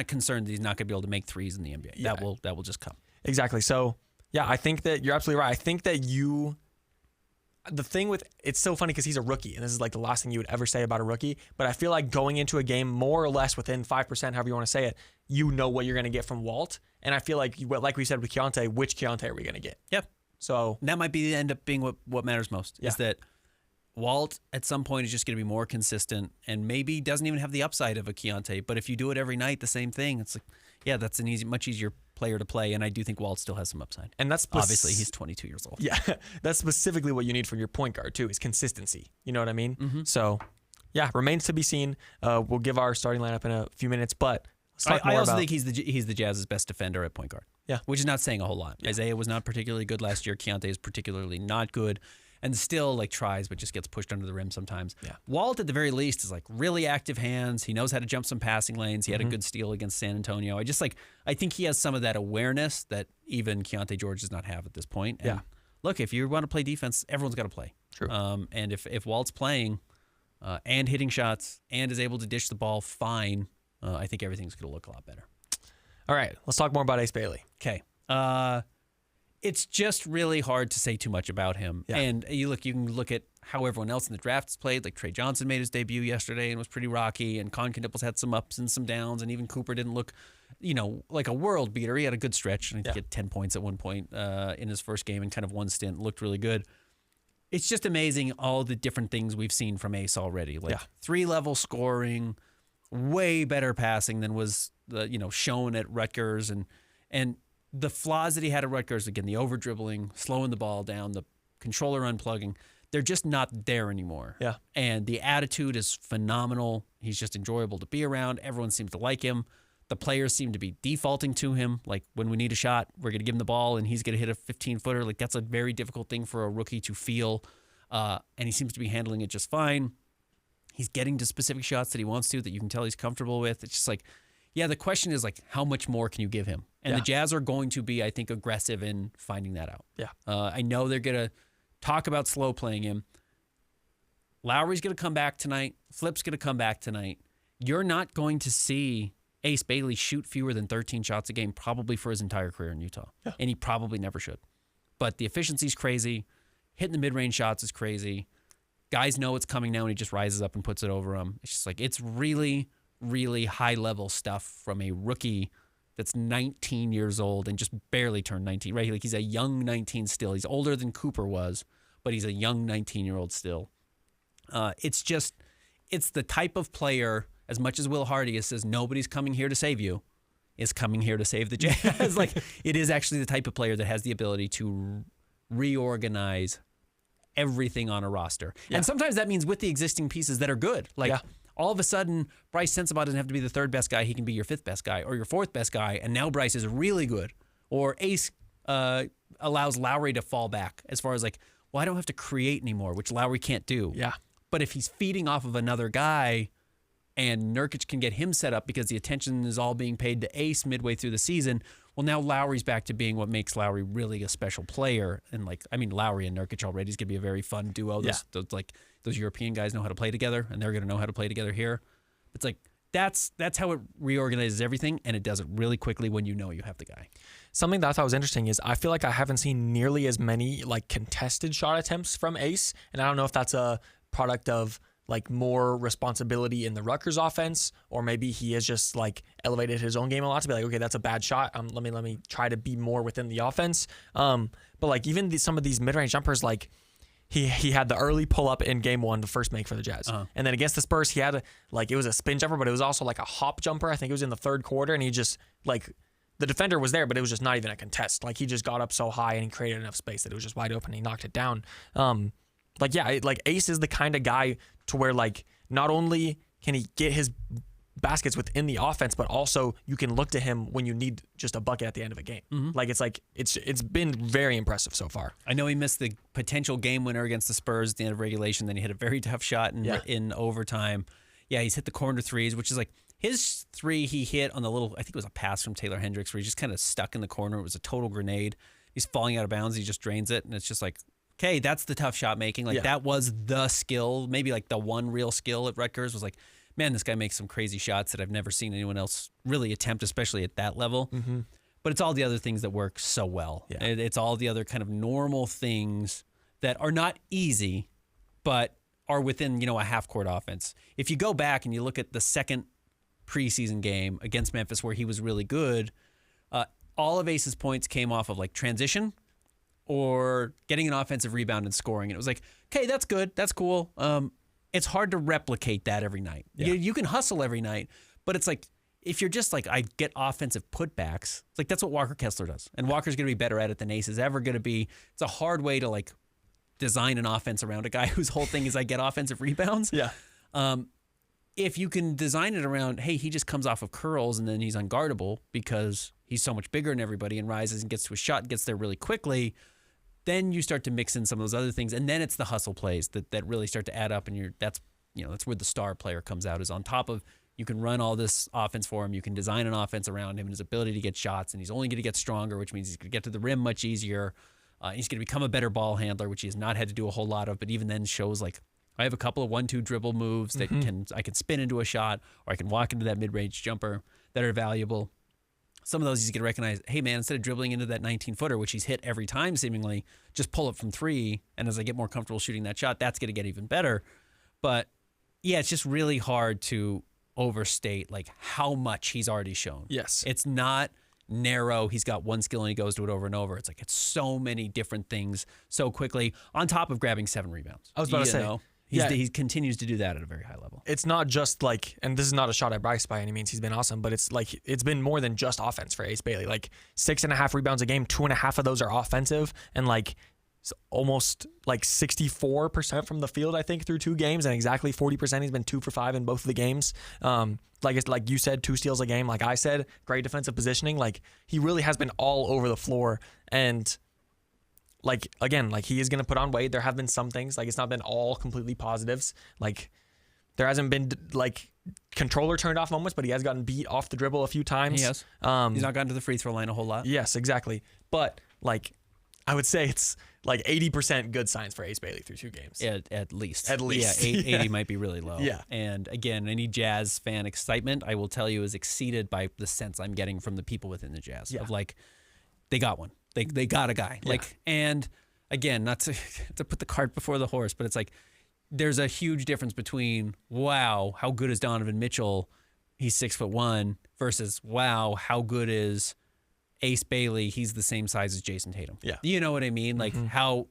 concerned that he's not going to be able to make threes in the NBA. Yeah. That will just come. Exactly. So yeah, I think that you're absolutely right. I think that the thing with it's so funny because he's a rookie, and this is the last thing you would ever say about a rookie. But I feel like going into a game more or less within 5%, however you want to say it, you know what you're going to get from Walt. And I feel like we said with Keontae, which Keontae are we going to get? Yep. So that might end up being what matters most. Yeah. Is that Walt at some point is just going to be more consistent, and maybe doesn't even have the upside of a Keontae. But if you do it every night, the same thing, it's that's an much easier player to play, and I do think Walt still has some upside. And that's obviously he's 22 years old. Yeah, that's specifically what you need from your point guard too, is consistency. You know what I mean? Mm-hmm. So, yeah, remains to be seen. We'll give our starting lineup in a few minutes, but let's talk more I also about. think he's the Jazz's best defender at point guard. Yeah, which is not saying a whole lot. Yeah. Isaiah was not particularly good last year. Keontae is particularly not good. And still tries, but just gets pushed under the rim sometimes. Yeah. Walt, at the very least, is really active hands. He knows how to jump some passing lanes. He had a good steal against San Antonio. I think he has some of that awareness that even Keontae George does not have at this point. And look, if you want to play defense, everyone's got to play. True. And if Walt's playing and hitting shots and is able to dish the ball fine, I think everything's going to look a lot better. All right, let's talk more about Ace Bailey. Okay. It's just really hard to say too much about him. Yeah. And you can look at how everyone else in the draft has played. Like Trey Johnson made his debut yesterday and was pretty rocky, and Con Knipples had some ups and some downs, and even Cooper didn't look, like a world beater. He had a good stretch, and I think he had 10 points at one point in his first game and kind of one stint. Looked really good. It's just amazing all the different things we've seen from Ace already. Like 3-level scoring, way better passing than was shown at Rutgers, and the flaws that he had at Rutgers, again, the over dribbling, slowing the ball down, the controller unplugging, they're just not there anymore. Yeah. And the attitude is phenomenal. He's just enjoyable to be around. Everyone seems to like him. The players seem to be defaulting to him. Like when we need a shot, we're going to give him the ball and he's going to hit a 15-footer. Like that's a very difficult thing for a rookie to feel. And he seems to be handling it just fine. He's getting to specific shots that he wants to, that you can tell he's comfortable with. It's just like, yeah, the question is like, how much more can you give him? And the Jazz are going to be, I think, aggressive in finding that out. Yeah. I know they're going to talk about slow playing him. Lowry's going to come back tonight. Flip's going to come back tonight. You're not going to see Ace Bailey shoot fewer than 13 shots a game probably for his entire career in Utah. Yeah. And he probably never should. But the efficiency's crazy. Hitting the mid-range shots is crazy. Guys know it's coming now and he just rises up and puts it over them. It's just like, it's really, really high-level stuff from a rookie that's 19 years old and just barely turned 19, right? Like he's a young 19 still. He's older than Cooper was, but he's a young 19-year-old still. It's the type of player, as much as Will Hardy says nobody's coming here to save you, is coming here to save the Jazz. Like it is actually the type of player that has the ability to reorganize everything on a roster. Yeah. And sometimes that means with the existing pieces that are good. Like all of a sudden, Bryce Sensabaugh doesn't have to be the third best guy. He can be your fifth best guy or your fourth best guy. And now Bryce is really good. Or Ace allows Lowry to fall back as far as like, well, I don't have to create anymore, which Lowry can't do. Yeah. But if he's feeding off of another guy and Nurkic can get him set up because the attention is all being paid to Ace midway through the season, well, now Lowry's back to being what makes Lowry really a special player. And Lowry and Nurkic already is going to be a very fun duo. Those European guys know how to play together, and they're going to know how to play together here. It's like that's how it reorganizes everything, and it does it really quickly when you know you have the guy. Something that I thought was interesting is I feel like I haven't seen nearly as many like contested shot attempts from Ace, and I don't know if that's a product of like more responsibility in the Rutgers offense, or maybe he has just like elevated his own game a lot to be like, okay, that's a bad shot. Let me try to be more within the offense. But like even some of these mid-range jumpers, like he had the early pull up in game one, the first make for the Jazz, and then against the Spurs, he had it was a spin jumper, but it was also like a hop jumper. I think it was in the third quarter, and he just like the defender was there, but it was just not even a contest. Like he just got up so high and he created enough space that it was just wide open. And he knocked it down. Ace is the kind of guy to where like not only can he get his baskets within the offense, but also you can look to him when you need just a bucket at the end of a game. Mm-hmm. It's been very impressive so far. I know he missed the potential game winner against the Spurs at the end of regulation. Then he hit a very tough shot in overtime. Yeah, he's hit the corner threes, which is like his three he hit on the little, I think it was a pass from Taylor Hendricks where he just kind of stuck in the corner. It was a total grenade. He's falling out of bounds. He just drains it, and it's just like, okay, that's the tough shot making. That was the skill, maybe like the one real skill at Rutgers was like, man, this guy makes some crazy shots that I've never seen anyone else really attempt, especially at that level. Mm-hmm. But it's all the other things that work so well. Yeah. It's all the other kind of normal things that are not easy, but are within, a half-court offense. If you go back and you look at the second preseason game against Memphis where he was really good, all of Ace's points came off of like transition or getting an offensive rebound and scoring. And it was like, okay, that's good. That's cool. It's hard to replicate that every night. Yeah. You can hustle every night, but it's like, if you're just like, I get offensive putbacks, it's like that's what Walker Kessler does. And Walker's going to be better at it than Ace is ever going to be. It's a hard way to like design an offense around a guy whose whole thing is I get offensive rebounds. Yeah. If you can design it around, hey, he just comes off of curls and then he's unguardable because he's so much bigger than everybody and rises and gets to a shot and gets there really quickly, then you start to mix in some of those other things. And then it's the hustle plays that really start to add up. And that's where the star player comes out, is on top of, you can run all this offense for him. You can design an offense around him and his ability to get shots. And he's only going to get stronger, which means he's going to get to the rim much easier. He's going to become a better ball handler, which he has not had to do a whole lot of, but even then shows like, I have a couple of 1-2 dribble moves that I can spin into a shot, or I can walk into that mid-range jumper that are valuable. some of those he's going to recognize, hey, man, instead of dribbling into that 19-footer, which he's hit every time seemingly, just pull it from three. And as I get more comfortable shooting that shot, that's going to get even better. But, yeah, it's just really hard to overstate, like, how much he's already shown. Yes. It's not narrow. He's got one skill and he goes to it over and over. It's like it's so many different things so quickly on top of grabbing 7 rebounds. I was about to say. He continues to do that at a very high level. It's not just like, and this is not a shot at Bryce by any means. He's been awesome, but it's like it's been more than just offense for Ace Bailey. Like 6.5 rebounds a game, 2.5 of those are offensive, and like almost like 64% from the field, I think, through 2 games, and exactly 40%. He's been 2 for 5 in both of the games. Like you said, 2 steals a game. Like I said, great defensive positioning. Like he really has been all over the floor, and like, again, like he is going to put on weight. There have been some things, like it's not been all completely positives. Like there hasn't been like controller turned off moments, but he has gotten beat off the dribble a few times. He has. He's not gotten to the free throw line a whole lot. Yes, exactly. But like, I would say it's like 80% good signs for Ace Bailey through 2 games. At least. At least. Yeah, 80 might be really low. Yeah. And again, any Jazz fan excitement, I will tell you, is exceeded by the sense I'm getting from the people within the Jazz of like, they got one. They got a guy. Yeah. Like, and again, not to put the cart before the horse, but it's like there's a huge difference between, wow, how good is Donovan Mitchell? He's 6'1", versus, wow, how good is Ace Bailey? He's the same size as Jason Tatum. Yeah. You know what I mean? Like how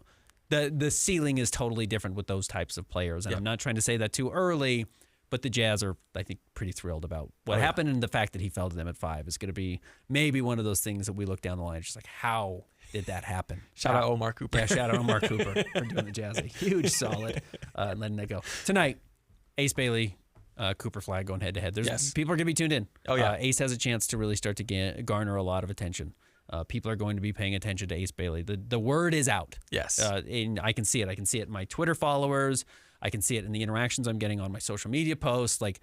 the ceiling is totally different with those types of players. And I'm not trying to say that too early, but the Jazz are, I think, pretty thrilled about what happened, and the fact that he fell to them at 5 is going to be maybe one of those things that we look down the line, just like, how did that happen? Shout out Omar Cooper. Yeah, shout out Omar Cooper for doing the Jazz a huge solid and letting that go. Tonight, Ace Bailey, Cooper Flag going head-to-head. People are going to be tuned in. Oh, yeah. Ace has a chance to really start to garner a lot of attention. People are going to be paying attention to Ace Bailey. The word is out. Yes. And I can see it. I can see it in my Twitter followers. I can see it in the interactions I'm getting on my social media posts. Like,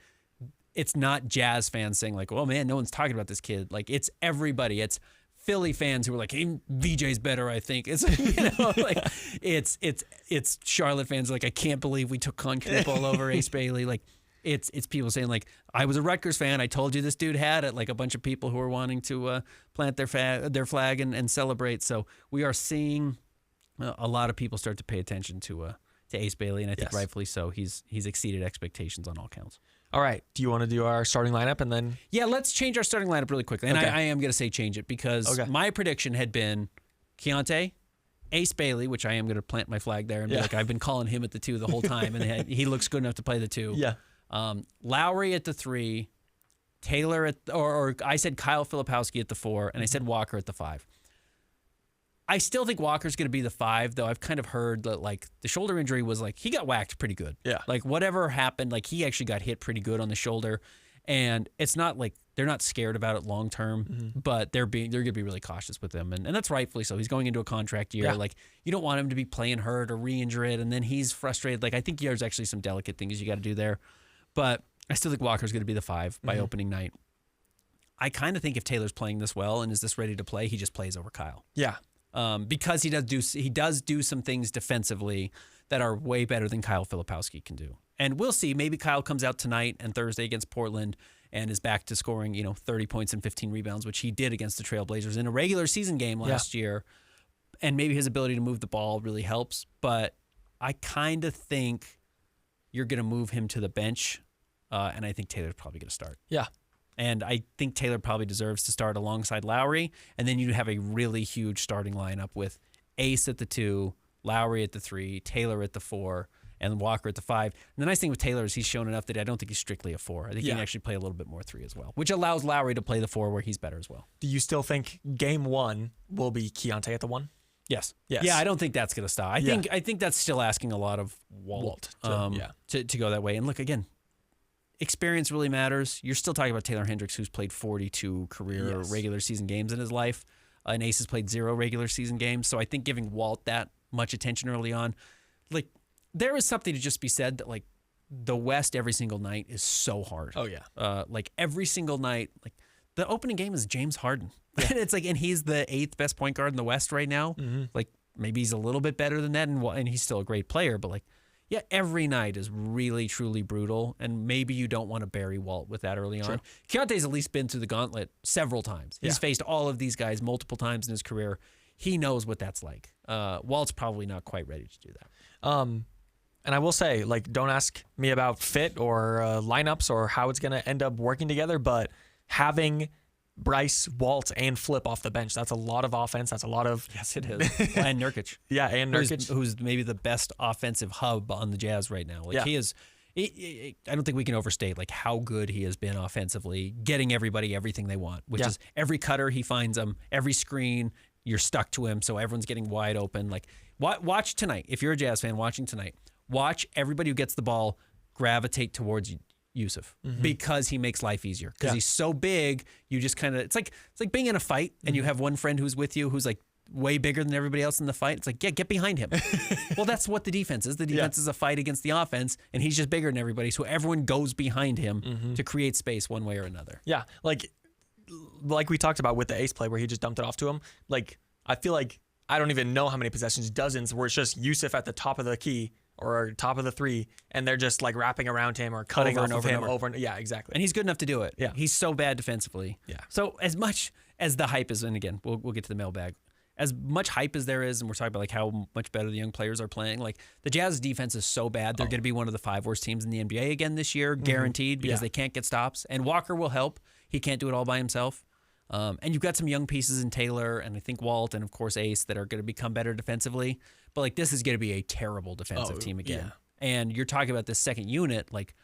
it's not Jazz fans saying like, "Oh man, no one's talking about this kid." Like, it's everybody. It's Philly fans who are like, "Hey, VJ's better, I think." It's like it's Charlotte fans like, "I can't believe we took concrete ball over Ace Bailey." Like, it's people saying like, "I was a Rutgers fan. I told you this dude had it." Like a bunch of people who are wanting to plant their flag and celebrate. So we are seeing a lot of people start to pay attention to Ace Bailey, and I think rightfully so. He's exceeded expectations on all counts. All right. Do you want to do our starting lineup and then? Yeah, let's change our starting lineup really quickly. And I am going to say change it because my prediction had been Keontae, Ace Bailey, which I am going to plant my flag there and be like, I've been calling him at the 2 the whole time, and he looks good enough to play the 2. Yeah. Lowry at the 3, Taylor at or I said Kyle Filipowski at the 4, and I said Walker at the 5. I still think Walker's going to be the 5, though. I've kind of heard that like the shoulder injury was like he got whacked pretty good. Yeah. Like whatever happened, like he actually got hit pretty good on the shoulder, and it's not like they're not scared about it long term, but they're going to be really cautious with him, and that's rightfully so. He's going into a contract year. Yeah. Like you don't want him to be playing hurt or re-injure it, and then he's frustrated. Like I think there's actually some delicate things you got to do there, but I still think Walker's going to be the 5 by opening night. I kind of think if Taylor's playing this well and is this ready to play, he just plays over Kyle. Yeah. Because he does do some things defensively that are way better than Kyle Filipowski can do. And we'll see. Maybe Kyle comes out tonight and Thursday against Portland and is back to scoring, 30 points and 15 rebounds, which he did against the Trailblazers in a regular season game last year. And maybe his ability to move the ball really helps. But I kind of think you're going to move him to the bench, and I think Taylor's probably going to start. Yeah. And I think Taylor probably deserves to start alongside Lowry. And then you have a really huge starting lineup with Ace at the 2, Lowry at the 3, Taylor at the 4, and Walker at the 5. And the nice thing with Taylor is he's shown enough that I don't think he's strictly a 4. I think he can actually play a little bit more 3 as well, which allows Lowry to play the 4 where he's better as well. Do you still think game 1 will be Keontae at the 1? Yes. Yes. Yeah, I don't think that's going to stop. I think that's still asking a lot of Walt to go that way. And look, again, experience really matters. You're still talking about Taylor Hendricks, who's played 42 career regular season games in his life. And Ace has played 0 regular season games. So I think giving Walt that much attention early on, like there is something to just be said that like the West every single night is so hard. Oh yeah. Like every single night, like the opening game is James Harden. And it's like, and he's the 8th best point guard in the West right now. Like maybe he's a little bit better than that, and he's still a great player, but like, yeah, every night is really, truly brutal, and maybe you don't want to bury Walt with that early on. Keontae's at least been through the gauntlet several times. He's faced all of these guys multiple times in his career. He knows what that's like. Walt's probably not quite ready to do that. And I will say, like, don't ask me about fit or lineups or how it's going to end up working together, but having Bryce, Walt, and Flip off the bench, that's a lot of offense. That's a lot of... Yes, it is. And Nurkic. Yeah, and Nurkic. Who's maybe the best offensive hub on the Jazz right now. Like, he is... I don't think we can overstate like how good he has been offensively, getting everybody everything they want, which is every cutter he finds them, every screen, you're stuck to him, so everyone's getting wide open. Like, watch tonight. If you're a Jazz fan watching tonight, watch everybody who gets the ball gravitate towards Yusuf because he makes life easier. Because he's so big, you just kind of it's like being in a fight and you have one friend who's with you who's like way bigger than everybody else in the fight. It's like, get behind him. Well, that's what the defense is. The defense is a fight against the offense, and he's just bigger than everybody, so everyone goes behind him to create space one way or another. Yeah, like we talked about with the ace play where he just dumped it off to him. Like, I feel like I don't even know how many possessions, dozens, where it's just Yusuf at the top of the key or top of the three, and they're just like wrapping around him or cutting over off of him over. Yeah, exactly. And he's good enough to do it. Yeah. He's so bad defensively. Yeah. So as much as the hype is, and again, we'll get to the mailbag, as much hype as there is, and we're talking about like how much better the young players are playing, like the Jazz defense is so bad, they're going to be one of the 5 worst teams in the NBA again this year, guaranteed, because they can't get stops. And Walker will help. He can't do it all by himself. And you've got some young pieces in Taylor and I think Walt and, of course, Ace that are going to become better defensively. But, like, this is going to be a terrible defensive team again. Yeah. And you're talking about this second unit. Like,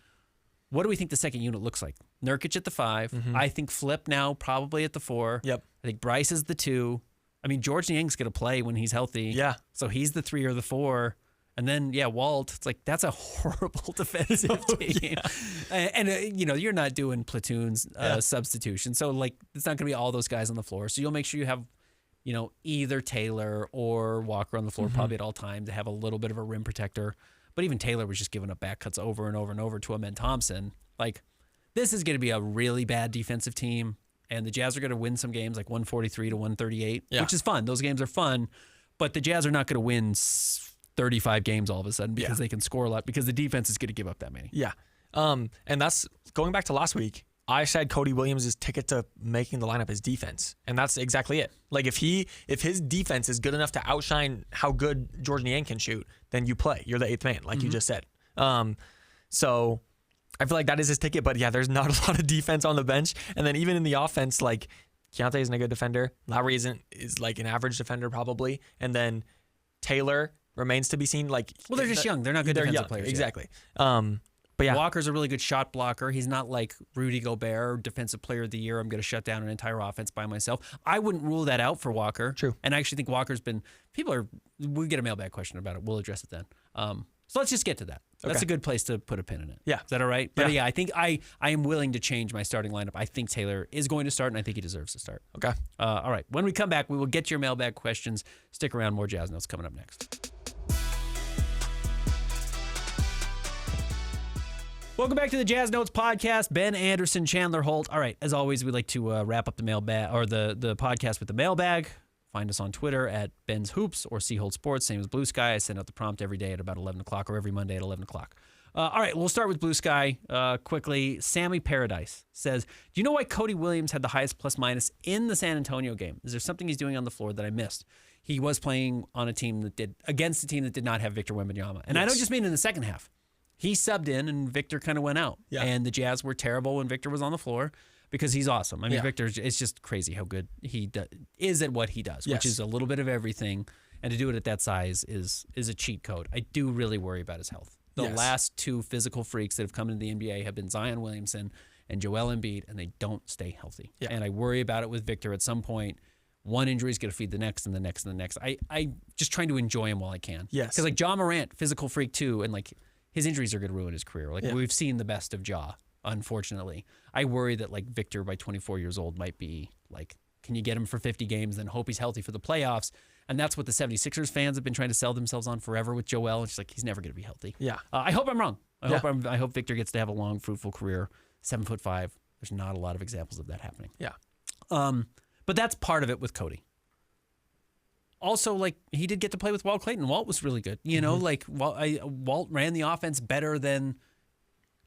what do we think the second unit looks like? Nurkic at the 5. I think Flip now probably at the 4. Yep. I think Bryce is the 2. I mean, George Niang's going to play when he's healthy. Yeah. So he's the 3 or the 4. And then, Walt, it's like, that's a horrible defensive team. And you're not doing platoons substitution. So, like, it's not going to be all those guys on the floor. So you'll make sure you have, either Taylor or Walker on the floor probably at all times to have a little bit of a rim protector. But even Taylor was just giving up back cuts over and over and over to Amen Thompson. Like, this is going to be a really bad defensive team. And the Jazz are going to win some games like 143 to 138, which is fun. Those games are fun. But the Jazz are not going to win 35 games all of a sudden because they can score a lot because the defense is going to give up that many. Yeah. And that's going back to last week. I said Cody Williams' ticket to making the lineup is defense. And that's exactly it. Like if his defense is good enough to outshine how good George Niang can shoot, then you play. You're the 8th man, like you just said. So I feel like that is his ticket, but there's not a lot of defense on the bench. And then even in the offense, like Keontae isn't a good defender. Lowry is like an average defender probably. And then Taylor remains to be seen. Like, well, they're just young. They're not good defensive players. Exactly. But Walker's a really good shot blocker. He's not like Rudy Gobert, defensive player of the year. I'm going to shut down an entire offense by myself. I wouldn't rule that out for Walker. True. And I actually think Walker's been, we get a mailbag question about it. We'll address it then. So let's just get to that. That's a good place to put a pin in it. Yeah. Is that all right? But I think I am willing to change my starting lineup. I think Taylor is going to start, and I think he deserves to start. Okay. All right. When we come back, we will get your mailbag questions. Stick around. More Jazz Notes coming up next. Welcome back to the Jazz Notes podcast. Ben Anderson, Chandler Holt. All right, as always, we like to wrap up the mailbag or the podcast with the mailbag. Find us on Twitter at Ben's Hoops or C Holt Sports, same as Blue Sky. I send out the prompt every day at about 11 o'clock or every Monday at 11 o'clock. All right, we'll start with Blue Sky quickly. Sammy Paradise says, do you know why Cody Williams had the highest plus-minus in the San Antonio game? Is there something he's doing on the floor that I missed? He was playing on against a team that did not have Victor Wembanyama. And I don't just mean in the second half. He subbed in and Victor kind of went out. Yeah. And the Jazz were terrible when Victor was on the floor because he's awesome. I mean, Victor, it's just crazy how good he is at what he does, which is a little bit of everything. And to do it at that size is a cheat code. I do really worry about his health. The last 2 physical freaks that have come into the NBA have been Zion Williamson and Joel Embiid, and they don't stay healthy. Yeah. And I worry about it with Victor at some point. One injury is going to feed the next and the next and the next. I just trying to enjoy him while I can. Yes. Because like Ja Morant, physical freak too, and like his injuries are going to ruin his career. Like we've seen the best of Ja, unfortunately. I worry that like Victor by 24 years old might be like, can you get him for 50 games, then hope he's healthy for the playoffs? And that's what the 76ers fans have been trying to sell themselves on forever with Joel. It's like, he's never going to be healthy. Yeah. I hope I'm wrong. I hope Victor gets to have a long, fruitful career. 7'5". There's not a lot of examples of that happening. Yeah. But that's part of it with Cody. also, like, he did get to play with Walt Clayton. Walt was really good. You know, like, Walt ran the offense better than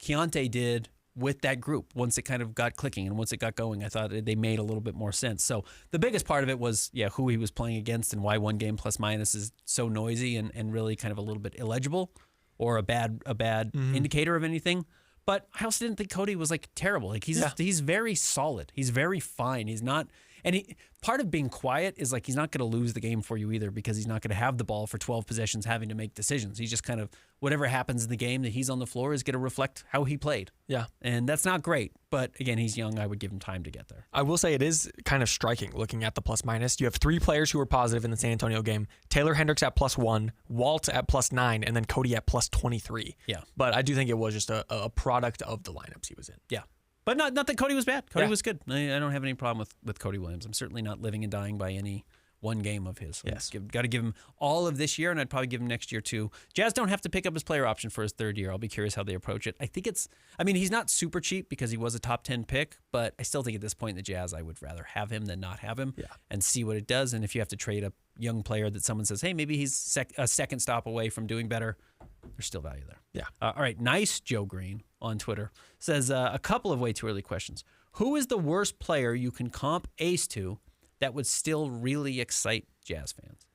Keontae did with that group once it kind of got clicking and once it got going. I thought they made a little bit more sense. So the biggest part of it was, who he was playing against and why one game plus minus is so noisy and really kind of a little bit illegible or a bad indicator of anything. But I also didn't think Cody was like terrible. Like he's very solid. He's very fine. He's not, and part of being quiet is like he's not going to lose the game for you either because he's not going to have the ball for 12 possessions having to make decisions. He's just kind of whatever happens in the game that he's on the floor is going to reflect how he played. Yeah, and that's not great. But again, he's young. I would give him time to get there. I will say it is kind of striking looking at the plus minus. You have 3 players who were positive in the San Antonio game. Taylor Hendricks at +1, Walt at +9, and then Cody at +23. Yeah, but I do think it was just a product of the lineups he was in. Yeah. But not that Cody was bad. Cody was good. I don't have any problem with Cody Williams. I'm certainly not living and dying by any one game of his. Yes. Got to give him all of this year, and I'd probably give him next year too. Jazz don't have to pick up his player option for his 3rd year. I'll be curious how they approach it. I think he's not super cheap because he was a top 10 pick, but I still think at this point in the Jazz, I would rather have him than not have him and see what it does. And if you have to trade a young player that someone says, hey, maybe he's a second stop away from doing better, there's still value there. Yeah. All right. Nice Joe Green on Twitter says a couple of way too early questions. Who is the worst player you can comp Ace to that would still really excite Jazz fans?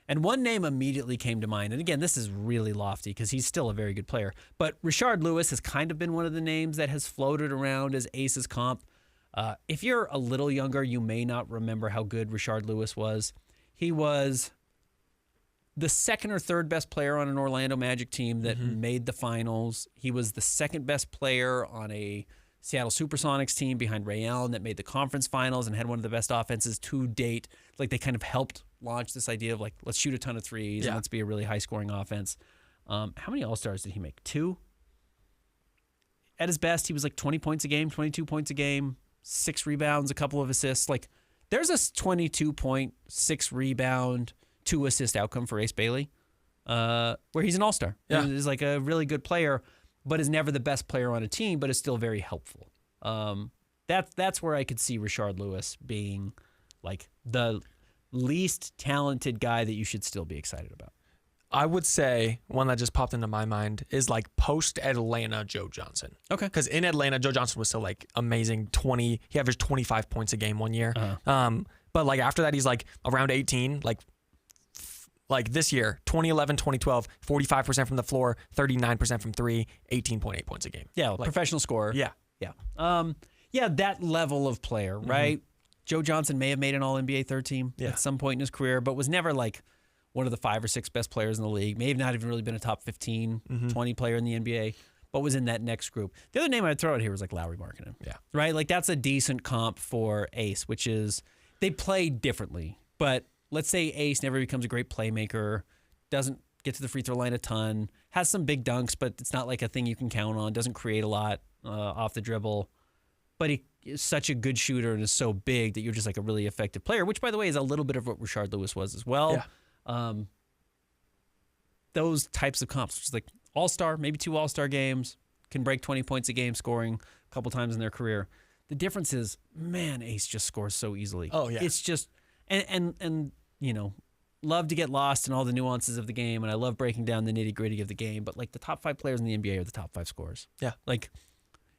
And one name immediately came to mind. And again, this is really lofty because he's still a very good player. But Rashard Lewis has kind of been one of the names that has floated around as Ace's comp. If you're a little younger, you may not remember how good Rashard Lewis was. He was the 2nd or 3rd best player on an Orlando Magic team that made the finals. He was the 2nd best player on a Seattle Supersonics team behind Ray Allen that made the conference finals and had one of the best offenses to date. Like they kind of helped launch this idea of like, let's shoot a ton of threes and let's be a really high scoring offense. How many All-Stars did he make? 2? At his best, he was like 20 points a game, 22 points a game, 6 rebounds, a couple of assists. Like there's a 22.6 rebound, 2 assist outcome for Ace Bailey, where he's an all-star. Yeah. He's like a really good player, but is never the best player on a team, but is still very helpful. That's where I could see Rashard Lewis being like the least talented guy that you should still be excited about. I would say one that just popped into my mind is like post-Atlanta Joe Johnson. Okay. Because in Atlanta, Joe Johnson was still like amazing. He averaged 25 points a game one year. But like after that, he's like around 18, like this year, 2011, 2012, 45% from the floor, 39% from 3, 18.8 points a game. Yeah, like, professional scorer. Yeah. Yeah, that level of player, right? Joe Johnson may have made an All-NBA 3rd team at some point in his career, but was never like one of the 5 or 6 best players in the league. May have not even really been a top 15, 20 player in the NBA, but was in that next group. The other name I'd throw out here was like Lowry Markkanen. Yeah. Right? Like that's a decent comp for Ace, which is they play differently. But let's say Ace never becomes a great playmaker, doesn't get to the free throw line a ton, has some big dunks, but it's not like a thing you can count on, doesn't create a lot off the dribble. But he is such a good shooter and is so big that you're just like a really effective player, which, by the way, is a little bit of what Rashard Lewis was as well. Yeah. Those types of comps, which is like all-star, maybe 2 all-star games, can break 20 points a game scoring a couple times in their career. The difference is, man, Ace just scores so easily. Oh, yeah. It's just, and you know, love to get lost in all the nuances of the game, and I love breaking down the nitty-gritty of the game, but like the top 5 players in the NBA are the top 5 scorers. Yeah. Like,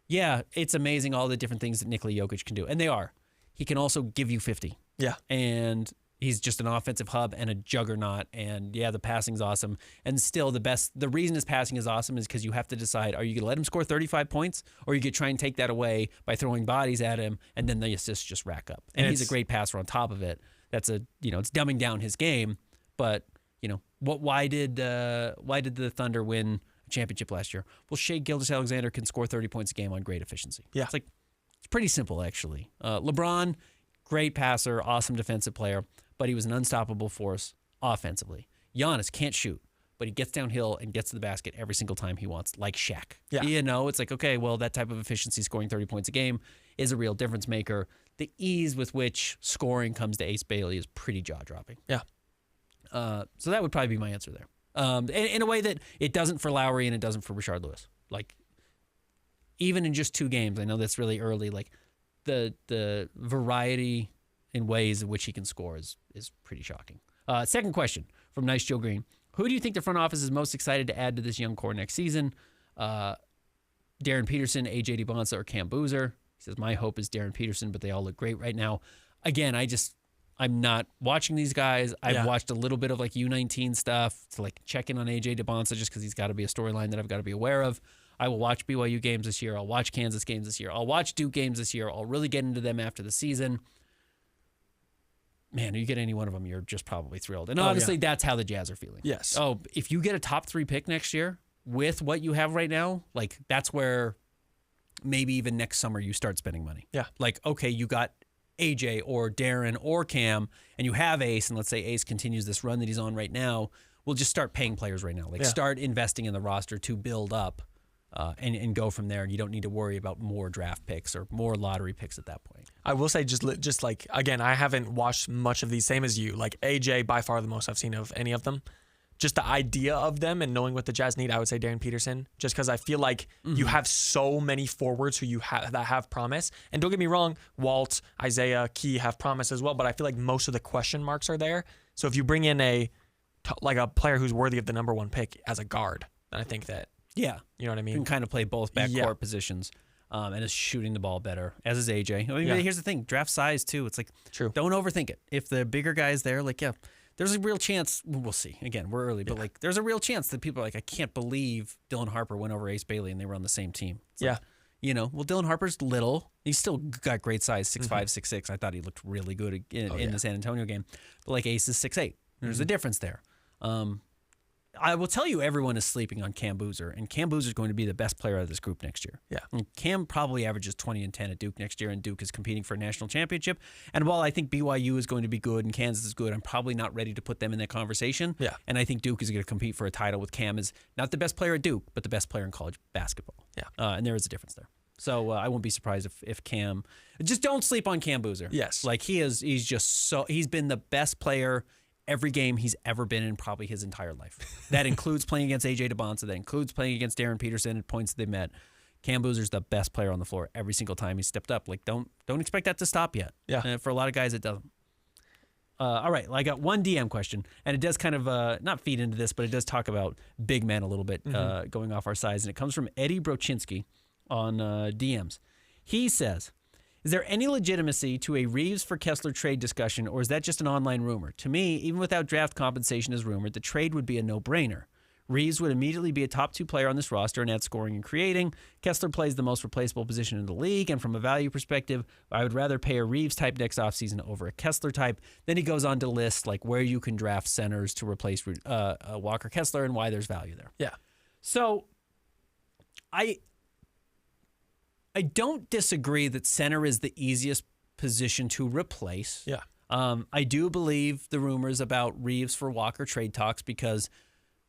yeah, it's amazing all the different things that Nikola Jokic can do, and they are. He can also give you 50. Yeah. And he's just an offensive hub and a juggernaut. And yeah, the passing's awesome. And still the reason his passing is awesome is because you have to decide, are you going to let him score 35 points or are you going to try and take that away by throwing bodies at him and then the assists just rack up. And he's a great passer on top of it. That's it's dumbing down his game. But, why did the Thunder win a championship last year? Well, Shai Gilgeous-Alexander can score 30 points a game on great efficiency. Yeah. It's pretty simple, actually. LeBron, great passer, awesome defensive player, but he was an unstoppable force offensively. Giannis can't shoot, but he gets downhill and gets to the basket every single time he wants, like Shaq. Yeah. It's like, okay, well, that type of efficiency, scoring 30 points a game, is a real difference maker. The ease with which scoring comes to Ace Bailey is pretty jaw-dropping. Yeah. So that would probably be my answer there. In a way that it doesn't for Lowry and it doesn't for Rashard Lewis. Like, even in just 2 games, I know that's really early, like, the variety in ways in which he can score is pretty shocking. Second question from Nice Joe Green. Who do you think the front office is most excited to add to this young core next season? Darren Peterson, AJ DeBonsa, or Cam Boozer? He says, my hope is Darren Peterson, but they all look great right now. Again, I'm not watching these guys. I've watched a little bit of like U19 stuff to like check in on AJ DeBonsa just because he's got to be a storyline that I've got to be aware of. I will watch BYU games this year. I'll watch Kansas games this year. I'll watch Duke games this year. I'll really get into them after the season. Man, you get any one of them, you're just probably thrilled. And honestly, that's how the Jazz are feeling. Yes. Oh, if you get a top 3 pick next year with what you have right now, like that's where maybe even next summer you start spending money. Yeah. Like, okay, you got AJ or Darren or Cam, and you have Ace, and let's say Ace continues this run that he's on right now, we'll just start paying players right now. Like start investing in the roster to build up and go from there. And you don't need to worry about more draft picks or more lottery picks at that point. I will say just like, again, I haven't watched much of these, same as you. Like AJ, by far the most I've seen of any of them. Just the idea of them and knowing what the Jazz need, I would say Darren Peterson, just because I feel like you have so many forwards who that have promise. And don't get me wrong, Walt, Isaiah, Key have promise as well, but I feel like most of the question marks are there. So if you bring in a player who's worthy of the number 1 pick as a guard, then I think that, you know what I mean? You can kind of play both backcourt positions and is shooting the ball better, as is AJ. I mean, here's the thing, draft size too. It's like, don't overthink it. If the bigger guy's there, like, there's a real chance, we'll see. Again, we're early, but like there's a real chance that people are like, I can't believe Dylan Harper went over Ace Bailey and they were on the same team. It's like, well, Dylan Harper's little. He's still got great size, 6'5", 6'6". I thought he looked really good in the San Antonio game. But like Ace is 6'8". There's a difference there. I will tell you, everyone is sleeping on Cam Boozer, and Cam Boozer is going to be the best player of this group next year. Yeah. And Cam probably averages 20 and 10 at Duke next year, and Duke is competing for a national championship. And while I think BYU is going to be good and Kansas is good, I'm probably not ready to put them in that conversation. Yeah. And I think Duke is going to compete for a title with Cam as not the best player at Duke, but the best player in college basketball. Yeah. And there is a difference there. So I won't be surprised if Cam, just don't sleep on Cam Boozer. Yes. Like he's been the best player every game he's ever been in probably his entire life. That includes playing against AJ DeBonsa. That includes playing against Darren Peterson at points that they met. Cam Boozer's the best player on the floor every single time he stepped up. Like don't expect that to stop yet. Yeah. For a lot of guys, it doesn't. All right, well, I got one DM question, and it does kind of not feed into this, but it does talk about big men a little bit, going off our size, and it comes from Eddie Brochinski on DMs. He says, is there any legitimacy to a Reeves for Kessler trade discussion, or is that just an online rumor? To me, even without draft compensation as rumored, the trade would be a no-brainer. Reeves would immediately be a top 2 player on this roster and add scoring and creating. Kessler plays the most replaceable position in the league, and from a value perspective, I would rather pay a Reeves type next offseason over a Kessler type. Then he goes on to list like where you can draft centers to replace Walker Kessler and why there's value there. Yeah. So I don't disagree that center is the easiest position to replace. Yeah. I do believe the rumors about Reeves for Walker trade talks because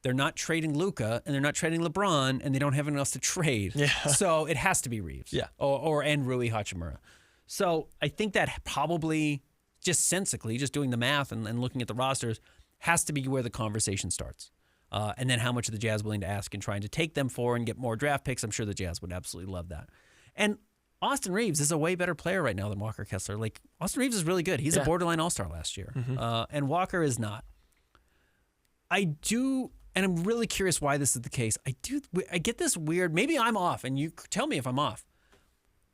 they're not trading Luka and they're not trading LeBron and they don't have anyone else to trade. Yeah. So it has to be Reeves. Yeah. And Rui Hachimura. So I think that probably just sensically, just doing the math and looking at the rosters, has to be where the conversation starts. And then how much are the Jazz willing to ask and trying to take them for and get more draft picks? I'm sure the Jazz would absolutely love that. And Austin Reeves is a way better player right now than Walker Kessler. Like, Austin Reeves is really good. He's a borderline all-star last year. And Walker is not. And I'm really curious why this is the case. I get this weird, maybe I'm off, and you tell me if I'm off.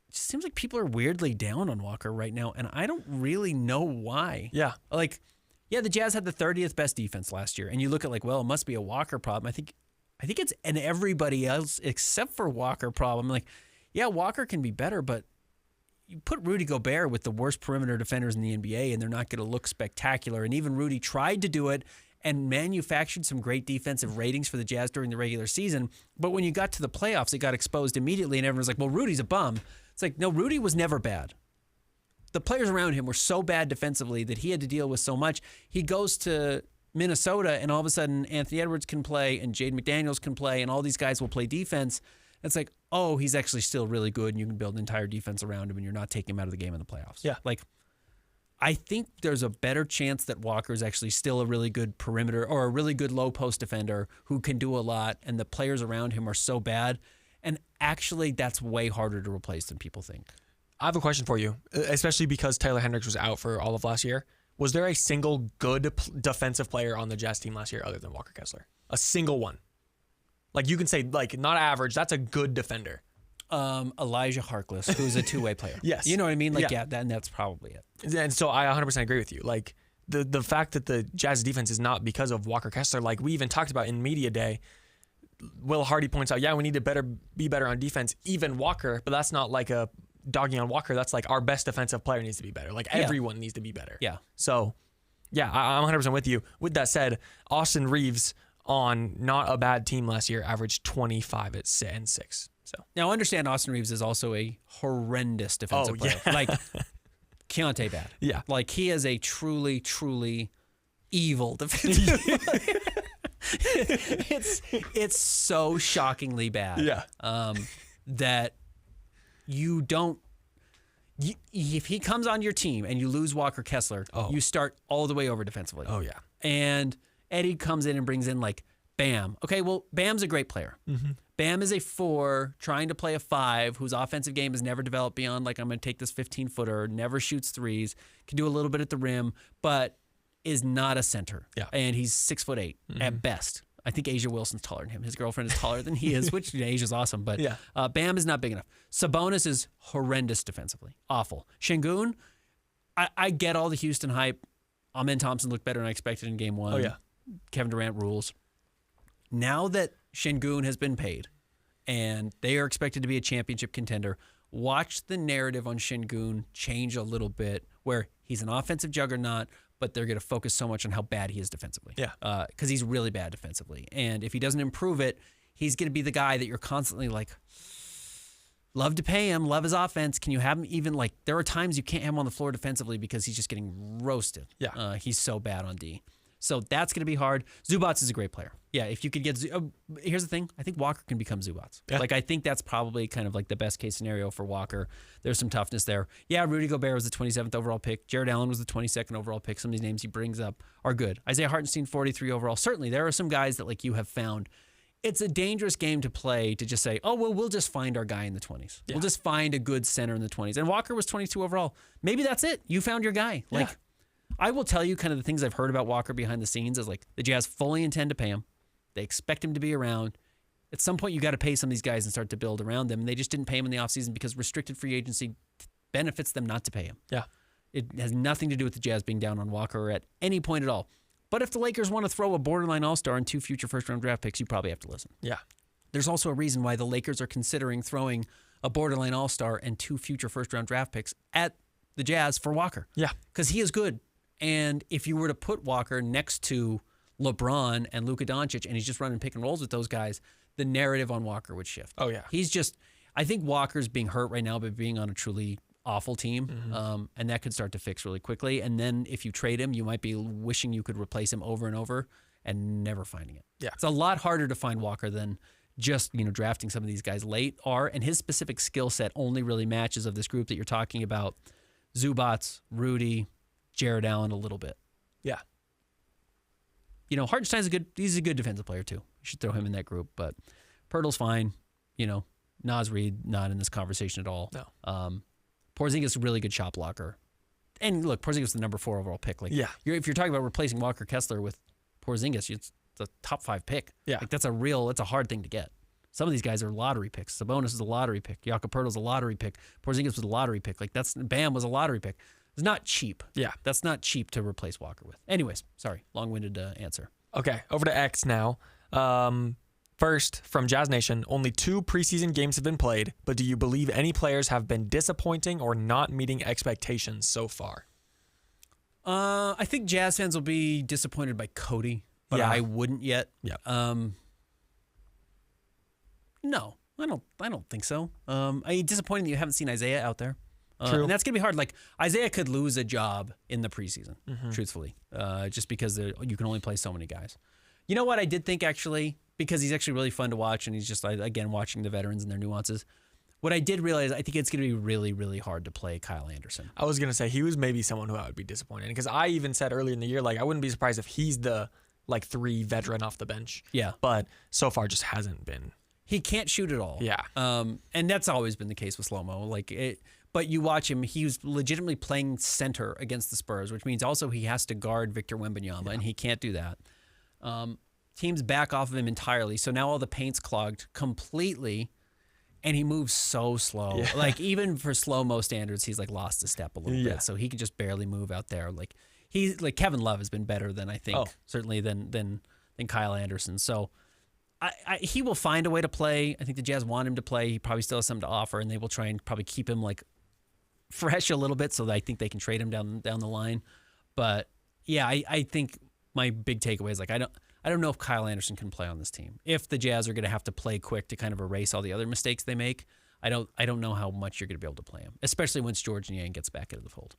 It just seems like people are weirdly down on Walker right now, and I don't really know why. Yeah. Like, the Jazz had the 30th best defense last year, and you look at like, well, it must be a Walker problem. I think it's an everybody else except for Walker problem. Like, yeah, Walker can be better, but you put Rudy Gobert with the worst perimeter defenders in the NBA, and they're not going to look spectacular. And even Rudy tried to do it and manufactured some great defensive ratings for the Jazz during the regular season. But when you got to the playoffs, it got exposed immediately, and everyone's like, well, Rudy's a bum. It's like, no, Rudy was never bad. The players around him were so bad defensively that he had to deal with so much. He goes to Minnesota, and all of a sudden, Anthony Edwards can play, and Jaden McDaniels can play, and all these guys will play defense. It's like, oh, he's actually still really good, and you can build an entire defense around him, and you're not taking him out of the game in the playoffs. Yeah. Like, I think there's a better chance that Walker is actually still a really good perimeter or a really good low post defender who can do a lot, and the players around him are so bad. And actually, that's way harder to replace than people think. I have a question for you, especially because Taylor Hendricks was out for all of last year. Was there a single good defensive player on the Jazz team last year other than Walker Kessler? A single one. Like you can say, like not average. That's a good defender. Elijah Harkless, who's a two-way player. Yes. You know what I mean? Like, that's probably it. And so I 100% agree with you. Like the fact that the Jazz defense is not because of Walker Kessler, like we even talked about in media day, Will Hardy points out, we need to be better on defense, even Walker, but that's not like a dogging on Walker. That's like our best defensive player needs to be better. Like everyone needs to be better. Yeah. So, I'm 100% with you. With that said, Austin Reeves on not a bad team last year averaged 25 and 6. So now understand Austin Reeves is also a horrendous defensive player. Like Keontae bad. Yeah. Like he is a truly, truly evil defensive player. It's so shockingly bad. Yeah. That you don't. If he comes on your team and you lose Walker Kessler, you start all the way over defensively. Oh yeah. And Eddie comes in and brings in like Bam. Okay, well Bam's a great player. Mm-hmm. Bam is a 4 trying to play a 5 whose offensive game has never developed beyond like I'm going to take this 15-footer, never shoots threes, can do a little bit at the rim, but is not a center. Yeah. And he's 6'8" at best. I think Asia Wilson's taller than him. His girlfriend is taller than he is, which Asia's awesome, but Bam is not big enough. Sabonis is horrendous defensively. Awful. Şengün, I get all the Houston hype. Amen Thompson looked better than I expected in game 1. Oh, yeah. Kevin Durant rules. Now that Şengün has been paid and they are expected to be a championship contender, watch the narrative on Şengün change a little bit where he's an offensive juggernaut, but they're going to focus so much on how bad he is defensively. Yeah. Because he's really bad defensively. And if he doesn't improve it, he's going to be the guy that you're constantly like, love to pay him, love his offense. Can you have him even like, there are times you can't have him on the floor defensively because he's just getting roasted. Yeah. He's so bad on D. So that's going to be hard. Zubats is a great player. Yeah, if you could get... here's the thing. I think Walker can become Zubats. Yeah. Like, I think that's probably kind of like the best case scenario for Walker. There's some toughness there. Yeah, Rudy Gobert was the 27th overall pick. Jared Allen was the 22nd overall pick. Some of these names he brings up are good. Isaiah Hartenstein, 43 overall. Certainly, there are some guys that like you have found. It's a dangerous game to play to just say, oh, well, we'll just find our guy in the 20s. Yeah. We'll just find a good center in the 20s. And Walker was 22 overall. Maybe that's it. You found your guy. Like. Yeah. I will tell you kind of the things I've heard about Walker behind the scenes is like the Jazz fully intend to pay him. They expect him to be around. At some point, you got to pay some of these guys and start to build around them. And they just didn't pay him in the offseason because restricted free agency benefits them not to pay him. Yeah. It has nothing to do with the Jazz being down on Walker at any point at all. But if the Lakers want to throw a borderline all-star and 2 future first-round draft picks, you probably have to listen. Yeah. There's also a reason why the Lakers are considering throwing a borderline all-star and 2 future first-round draft picks at the Jazz for Walker. Yeah. Because he is good. And if you were to put Walker next to LeBron and Luka Doncic and he's just running pick and rolls with those guys, the narrative on Walker would shift. Oh, yeah. I think Walker's being hurt right now by being on a truly awful team, and that could start to fix really quickly. And then if you trade him, you might be wishing you could replace him over and over and never finding it. Yeah. It's a lot harder to find Walker than just drafting some of these guys late and his specific skill set only really matches of this group that you're talking about, Zubats, Rudy, Jared Allen a little bit. Yeah. Hartenstein's he's a good defensive player too. You should throw him in that group, but Pirtle's fine. Naz Reid not in this conversation at all. No. Porzingis is a really good shot blocker. And look, Porzingis is the number 4 overall pick. Like, if you're talking about replacing Walker Kessler with Porzingis, it's a top 5 pick. Yeah. Like that's a hard thing to get. Some of these guys are lottery picks. Sabonis is a lottery pick. Jakob Poeltl's a lottery pick. Porzingis was a lottery pick. Like Bam was a lottery pick. It's not cheap. Yeah. That's not cheap to replace Walker with. Anyways, sorry, long-winded answer. Okay, over to X now. First, from Jazz Nation, only 2 preseason games have been played, but do you believe any players have been disappointing or not meeting expectations so far? I think Jazz fans will be disappointed by Cody, but I wouldn't yet. Yeah. No, I don't think so. Disappointing that you haven't seen Isaiah out there. True. And that's going to be hard. Like, Isaiah could lose a job in the preseason, truthfully, just because you can only play so many guys. You know what I did think, actually, because he's actually really fun to watch, and he's just, again, watching the veterans and their nuances. What I did realize, I think it's going to be really, really hard to play Kyle Anderson. I was going to say, he was maybe someone who I would be disappointed in, because I even said earlier in the year, like, I wouldn't be surprised if he's the, 3 veteran off the bench. Yeah. But so far just hasn't been. He can't shoot at all. Yeah. And that's always been the case with Slow-Mo. But you watch him, he's legitimately playing center against the Spurs, which means also he has to guard Victor Wembanyama, and he can't do that. Teams back off of him entirely, so now all the paint's clogged completely, and he moves so slow. Yeah. Like, even for slow-mo standards, he's, like, lost a step a little bit, so he can just barely move out there. Like, Kevin Love has been better than I think, certainly than Kyle Anderson. So he will find a way to play. I think the Jazz want him to play. He probably still has something to offer, and they will try and probably keep him, like, fresh a little bit so that I think they can trade him down the line. But yeah, I think my big takeaway is, like, I don't know if Kyle Anderson can play on this team. If the Jazz are going to have to play quick to kind of erase all the other mistakes they make, I don't know how much you're going to be able to play him, especially once George Niang gets back into the fold.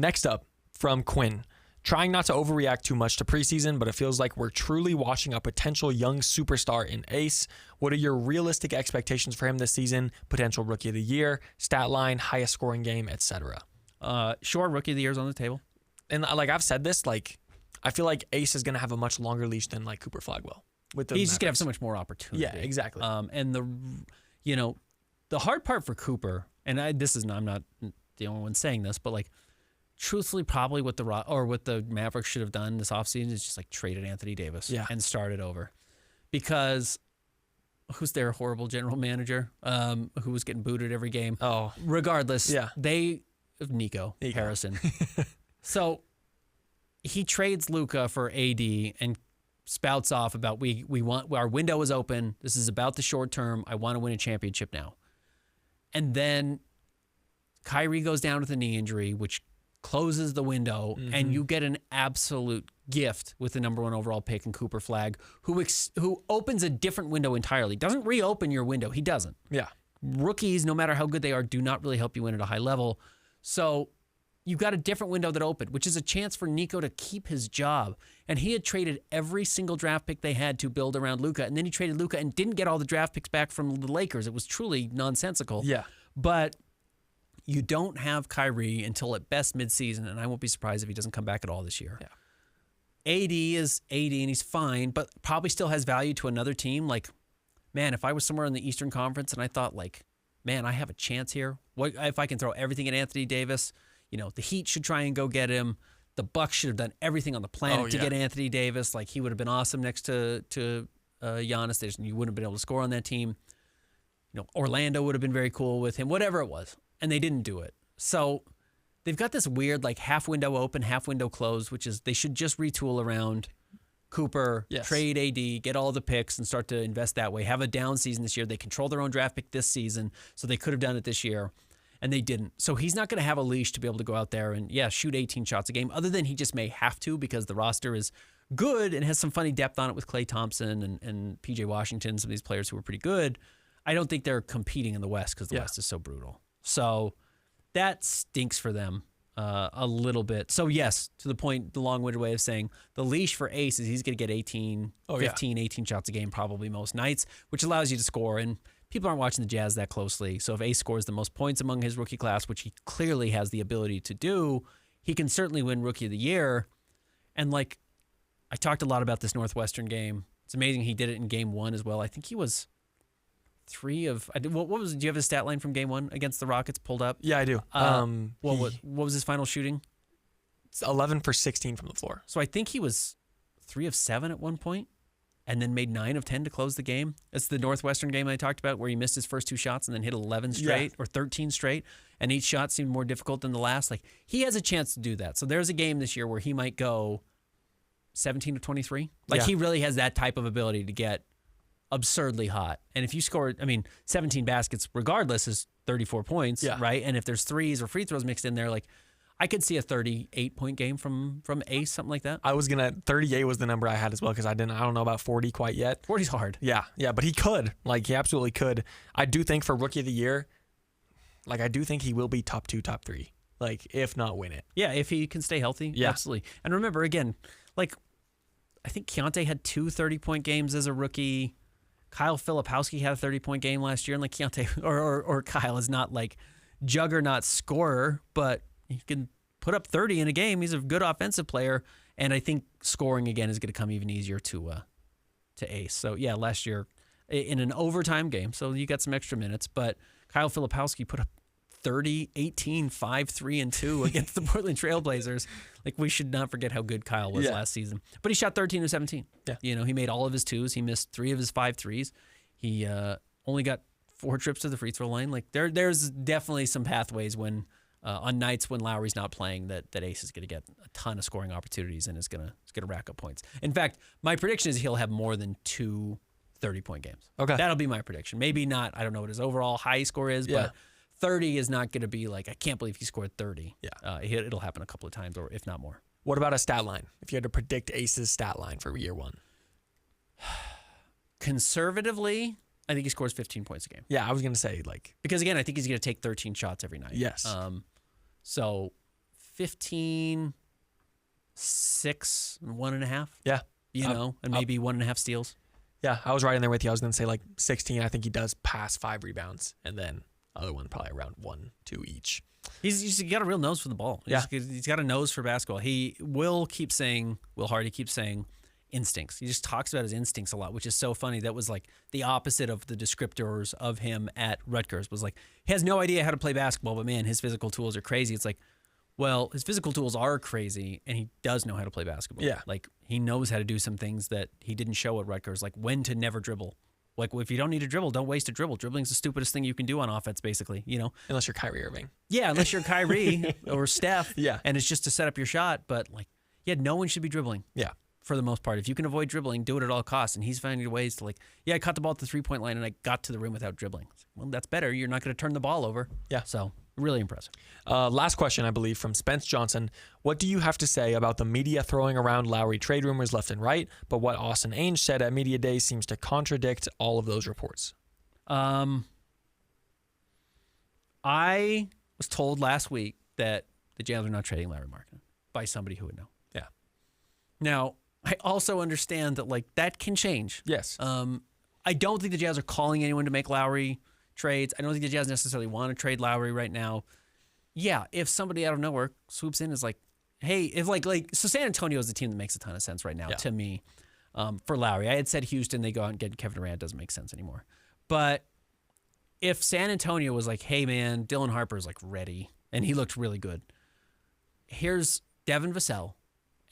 Next up from Quinn. Trying not to overreact too much to preseason, but it feels like we're truly watching a potential young superstar in Ace. What are your realistic expectations for him this season? Potential Rookie of the Year, stat line, highest scoring game, etc. Sure, Rookie of the Year is on the table. And like I've said this, like I feel like Ace is going to have a much longer leash than like Cooper Flagwell. He's just going to have so much more opportunity. Yeah, exactly. And the hard part for Cooper, and I'm not the only one saying this, but like, truthfully, probably what the Mavericks should have done this offseason is just like traded Anthony Davis and started over. Because who's their horrible general manager who was getting booted every game? Oh. Regardless, Nico Harrison. So he trades Luka for AD and spouts off about we want, our window is open. This is about the short term. I want to win a championship now. And then Kyrie goes down with a knee injury, which closes the window, and you get an absolute gift with the number 1 overall pick in Cooper Flagg, who opens a different window entirely. Doesn't reopen your window. He doesn't. Yeah. Rookies, no matter how good they are, do not really help you win at a high level. So you've got a different window that opened, which is a chance for Nico to keep his job. And he had traded every single draft pick they had to build around Luka, and then he traded Luka and didn't get all the draft picks back from the Lakers. It was truly nonsensical. Yeah. But you don't have Kyrie until at best midseason, and I won't be surprised if he doesn't come back at all this year. Yeah. AD is AD, and he's fine, but probably still has value to another team. Like, man, if I was somewhere in the Eastern Conference and I thought, like, man, I have a chance here. What if I can throw everything at Anthony Davis? The Heat should try and go get him. The Bucks should have done everything on the planet to get Anthony Davis. Like, he would have been awesome next to Giannis. You wouldn't have been able to score on that team. Orlando would have been very cool with him, whatever it was. And they didn't do it. So they've got this weird, like, half window open, half window closed, which is they should just retool around Cooper, trade AD, get all the picks, and start to invest that way. Have a down season this year. They control their own draft pick this season, so they could have done it this year, and they didn't. So he's not going to have a leash to be able to go out there and, shoot 18 shots a game, other than he just may have to because the roster is good and has some funny depth on it with Klay Thompson and P.J. Washington, some of these players who are pretty good. I don't think they're competing in the West because the West is so brutal. So that stinks for them a little bit. So, yes, to the point, the long-winded way of saying the leash for Ace is he's going to get 18 shots a game probably most nights, which allows you to score. And people aren't watching the Jazz that closely. So if Ace scores the most points among his rookie class, which he clearly has the ability to do, he can certainly win Rookie of the Year. And, like, I talked a lot about this Northwestern game. It's amazing he did it in Game 1 as well. I think he was 3 of what was? Do you have his stat line from Game 1 against the Rockets pulled up? Yeah, I do. What was his final shooting? It's 11 for 16 from the floor. So I think he was 3 of 7 at one point, and then made 9 of 10 to close the game. It's the Northwestern game I talked about where he missed his first 2 shots and then hit 11 straight or 13 straight, and each shot seemed more difficult than the last. Like, he has a chance to do that. So there's a game this year where he might go 17 to 23. Like, he really has that type of ability to get absurdly hot. And if you score, 17 baskets regardless is 34 points, right? And if there's threes or free throws mixed in there, like, I could see a 38-point game from Ace, something like that. 38 was the number I had as well because I don't know about 40 quite yet. 40's hard. Yeah, but he could. Like, he absolutely could. I do think for Rookie of the Year, like, I do think he will be top 2, top 3. Like, if not win it. Yeah, if he can stay healthy, absolutely. And remember, again, like, I think Keontae had 2 30-point games as a rookie. Kyle Filipowski had a 30-point game last year, and like Keontae or Kyle is not like juggernaut scorer, but he can put up 30 in a game. He's a good offensive player, and I think scoring again is going to come even easier to Ace. So yeah, last year in an overtime game, so you got some extra minutes, but Kyle Filipowski put up 30, 18, 5, 3, and 2 against the Portland Trailblazers. Like, we should not forget how good Kyle was last season. But he shot 13 of 17. Yeah. You know, he made all of his twos. He missed 3 of his 5 threes. He only got 4 trips to the free throw line. Like, there's definitely some pathways when on nights when Lowry's not playing that Ace is going to get a ton of scoring opportunities and is going to rack up points. In fact, my prediction is he'll have more than 2 30-point games. Okay. That'll be my prediction. Maybe not. I don't know what his overall high score is, but 30 is not going to be like, I can't believe he scored 30. Yeah. It'll happen a couple of times, or if not more. What about a stat line? If you had to predict Ace's stat line for year 1. Conservatively, I think he scores 15 points a game. Yeah, I was going to say because again, I think he's going to take 13 shots every night. Yes. So 15, 6, and 1.5. Yeah. And maybe 1.5 steals. Yeah, I was right in there with you. I was going to say 16. I think he does pass 5 rebounds, and then other one probably around 1, 2 each. He's got a real nose for the ball. He's got a nose for basketball. Will Hardy keeps saying instincts. He just talks about his instincts a lot, which is so funny. That was like the opposite of the descriptors of him at Rutgers. Was like, he has no idea how to play basketball, but man, his physical tools are crazy. It's like, well, his physical tools are crazy, and he does know how to play basketball. Yeah. Like, he knows how to do some things that he didn't show at Rutgers, like when to never dribble. Like, if you don't need to dribble, don't waste a dribble. Dribbling's the stupidest thing you can do on offense, basically, Unless you're Kyrie Irving. Yeah, unless you're Kyrie or Steph. Yeah. And it's just to set up your shot. But, no one should be dribbling. Yeah. For the most part. If you can avoid dribbling, do it at all costs. And he's finding ways to, I caught the ball at the three-point line and I got to the rim without dribbling. Well, that's better. You're not going to turn the ball over. Yeah. So, really impressive. Last question, I believe, from Spence Johnson. What do you have to say about the media throwing around Lowry trade rumors left and right, but what Austin Ainge said at Media Day seems to contradict all of those reports? I was told last week that the Jazz are not trading Larry Markkinen by somebody who would know. Yeah. Now, I also understand that that can change. Yes. I don't think the Jazz are calling anyone to make Lowry trades. I don't think the Jazz necessarily want to trade Lowry right now. Yeah, if somebody out of nowhere swoops in is like, hey, if so San Antonio is the team that makes a ton of sense right now to me for Lowry. I had said Houston, they go out and get Kevin Durant, doesn't make sense anymore. But if San Antonio was like, hey man, Dylan Harper's ready, and he looked really good. Here's Devin Vassell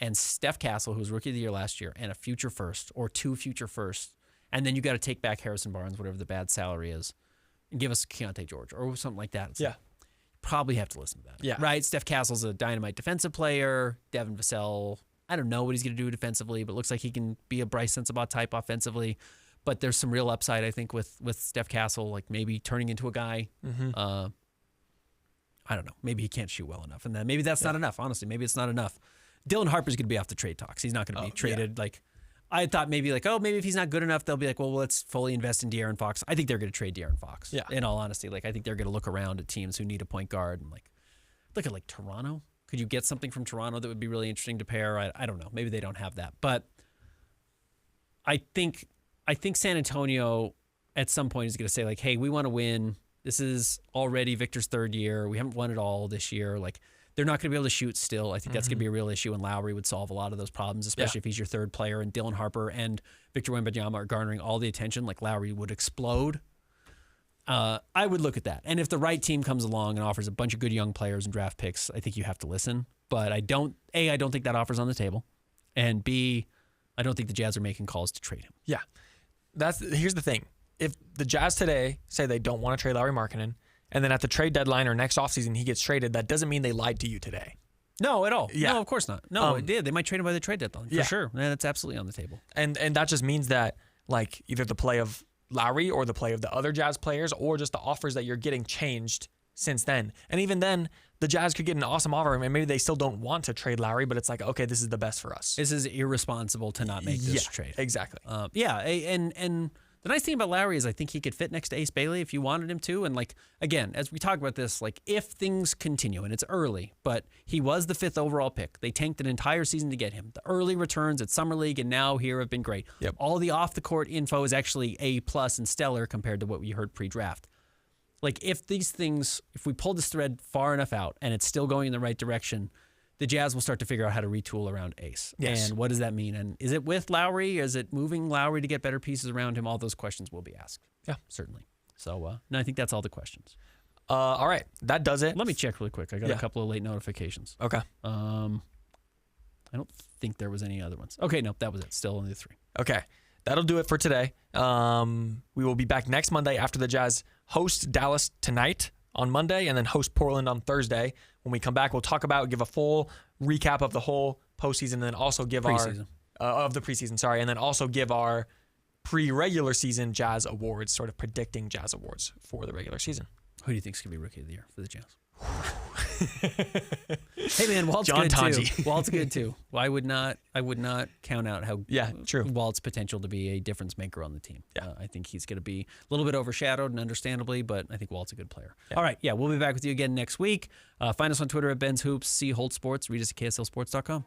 and Steph Castle, who was Rookie of the Year last year, and a future first or 2 future firsts. And then you got to take back Harrison Barnes, whatever the bad salary is, and give us Keontae George or something like that. It's probably have to listen to that. Yeah. Right? Steph Castle's a dynamite defensive player. Devin Vassell, I don't know what he's going to do defensively, but it looks like he can be a Bryce Sensabaugh type offensively. But there's some real upside, I think, with Steph Castle, maybe turning into a guy. Mm-hmm. I don't know. Maybe he can't shoot well enough. And then maybe that's not enough, honestly. Maybe it's not enough. Dylan Harper's going to be off the trade talks. He's not going to be traded. Yeah. I thought maybe maybe if he's not good enough, they'll be like, well, let's fully invest in De'Aaron Fox. I think they're going to trade De'Aaron Fox. Yeah. In all honesty, I think they're going to look around at teams who need a point guard and look at Toronto. Could you get something from Toronto that would be really interesting to pair? I don't know. Maybe they don't have that, but I think San Antonio at some point is going to say hey, we want to win. This is already Victor's 3rd year. We haven't won it all this year. They're not going to be able to shoot still. I think that's going to be a real issue, and Lowry would solve a lot of those problems, especially if he's your 3rd player and Dylan Harper and Victor Wembanyama are garnering all the attention. Lowry would explode. I would look at that. And if the right team comes along and offers a bunch of good young players and draft picks, I think you have to listen. But I don't think that offer's on the table. And B, I don't think the Jazz are making calls to trade him. Yeah. Here's the thing. If the Jazz today say they don't want to trade Larry Markkinen, and then at the trade deadline or next offseason he gets traded, that doesn't mean they lied to you today. No, at all. Yeah. No, of course not. No, it did. They might trade him by the trade deadline, for sure. Yeah, that's absolutely on the table. And that just means that either the play of Lowry or the play of the other Jazz players or just the offers that you're getting changed since then. And even then, the Jazz could get an awesome offer, and maybe they still don't want to trade Lowry, but it's okay, this is the best for us. This is irresponsible to not make this trade. Exactly. And the nice thing about Lowry is I think he could fit next to Ace Bailey if you wanted him to. And again, as we talk about this, if things continue, and it's early, but he was the 5th overall pick. They tanked an entire season to get him. The early returns at Summer League and now here have been great. Yep. A+ the off the court info is actually A+ and stellar compared to what we heard pre-draft. If we pull this thread far enough out and it's still going in the right direction, the Jazz will start to figure out how to retool around Ace. Yes. And what does that mean? And is it with Lowry? Is it moving Lowry to get better pieces around him? All those questions will be asked. Yeah. Certainly. So, no, I think that's all the questions. All right, that does it. Let me check really quick. I got a couple of late notifications. Okay. I don't think there was any other ones. Okay, nope, that was it. Still only 3. Okay. That'll do it for today. We will be back next Monday after the Jazz host Dallas tonight on Monday and then host Portland on Thursday. When we come back, we'll give a full recap of the whole postseason and then also give of the preseason, sorry, and then also give our pre-regular season Jazz awards, sort of predicting Jazz awards for the regular season. Who do you think is going to be Rookie of the Year for the Jazz? Hey man, Walt's John good Tonji. too. Walt's good too. Well, I would not count out how true. Walt's potential to be a difference maker on the team. Yeah. I think he's going to be a little bit overshadowed, and understandably, but I think Walt's a good player. Yeah. All right, we'll be back with you again next week. Find us on Twitter at Ben's Hoops, see Holt Sports, read us at KSLSports.com.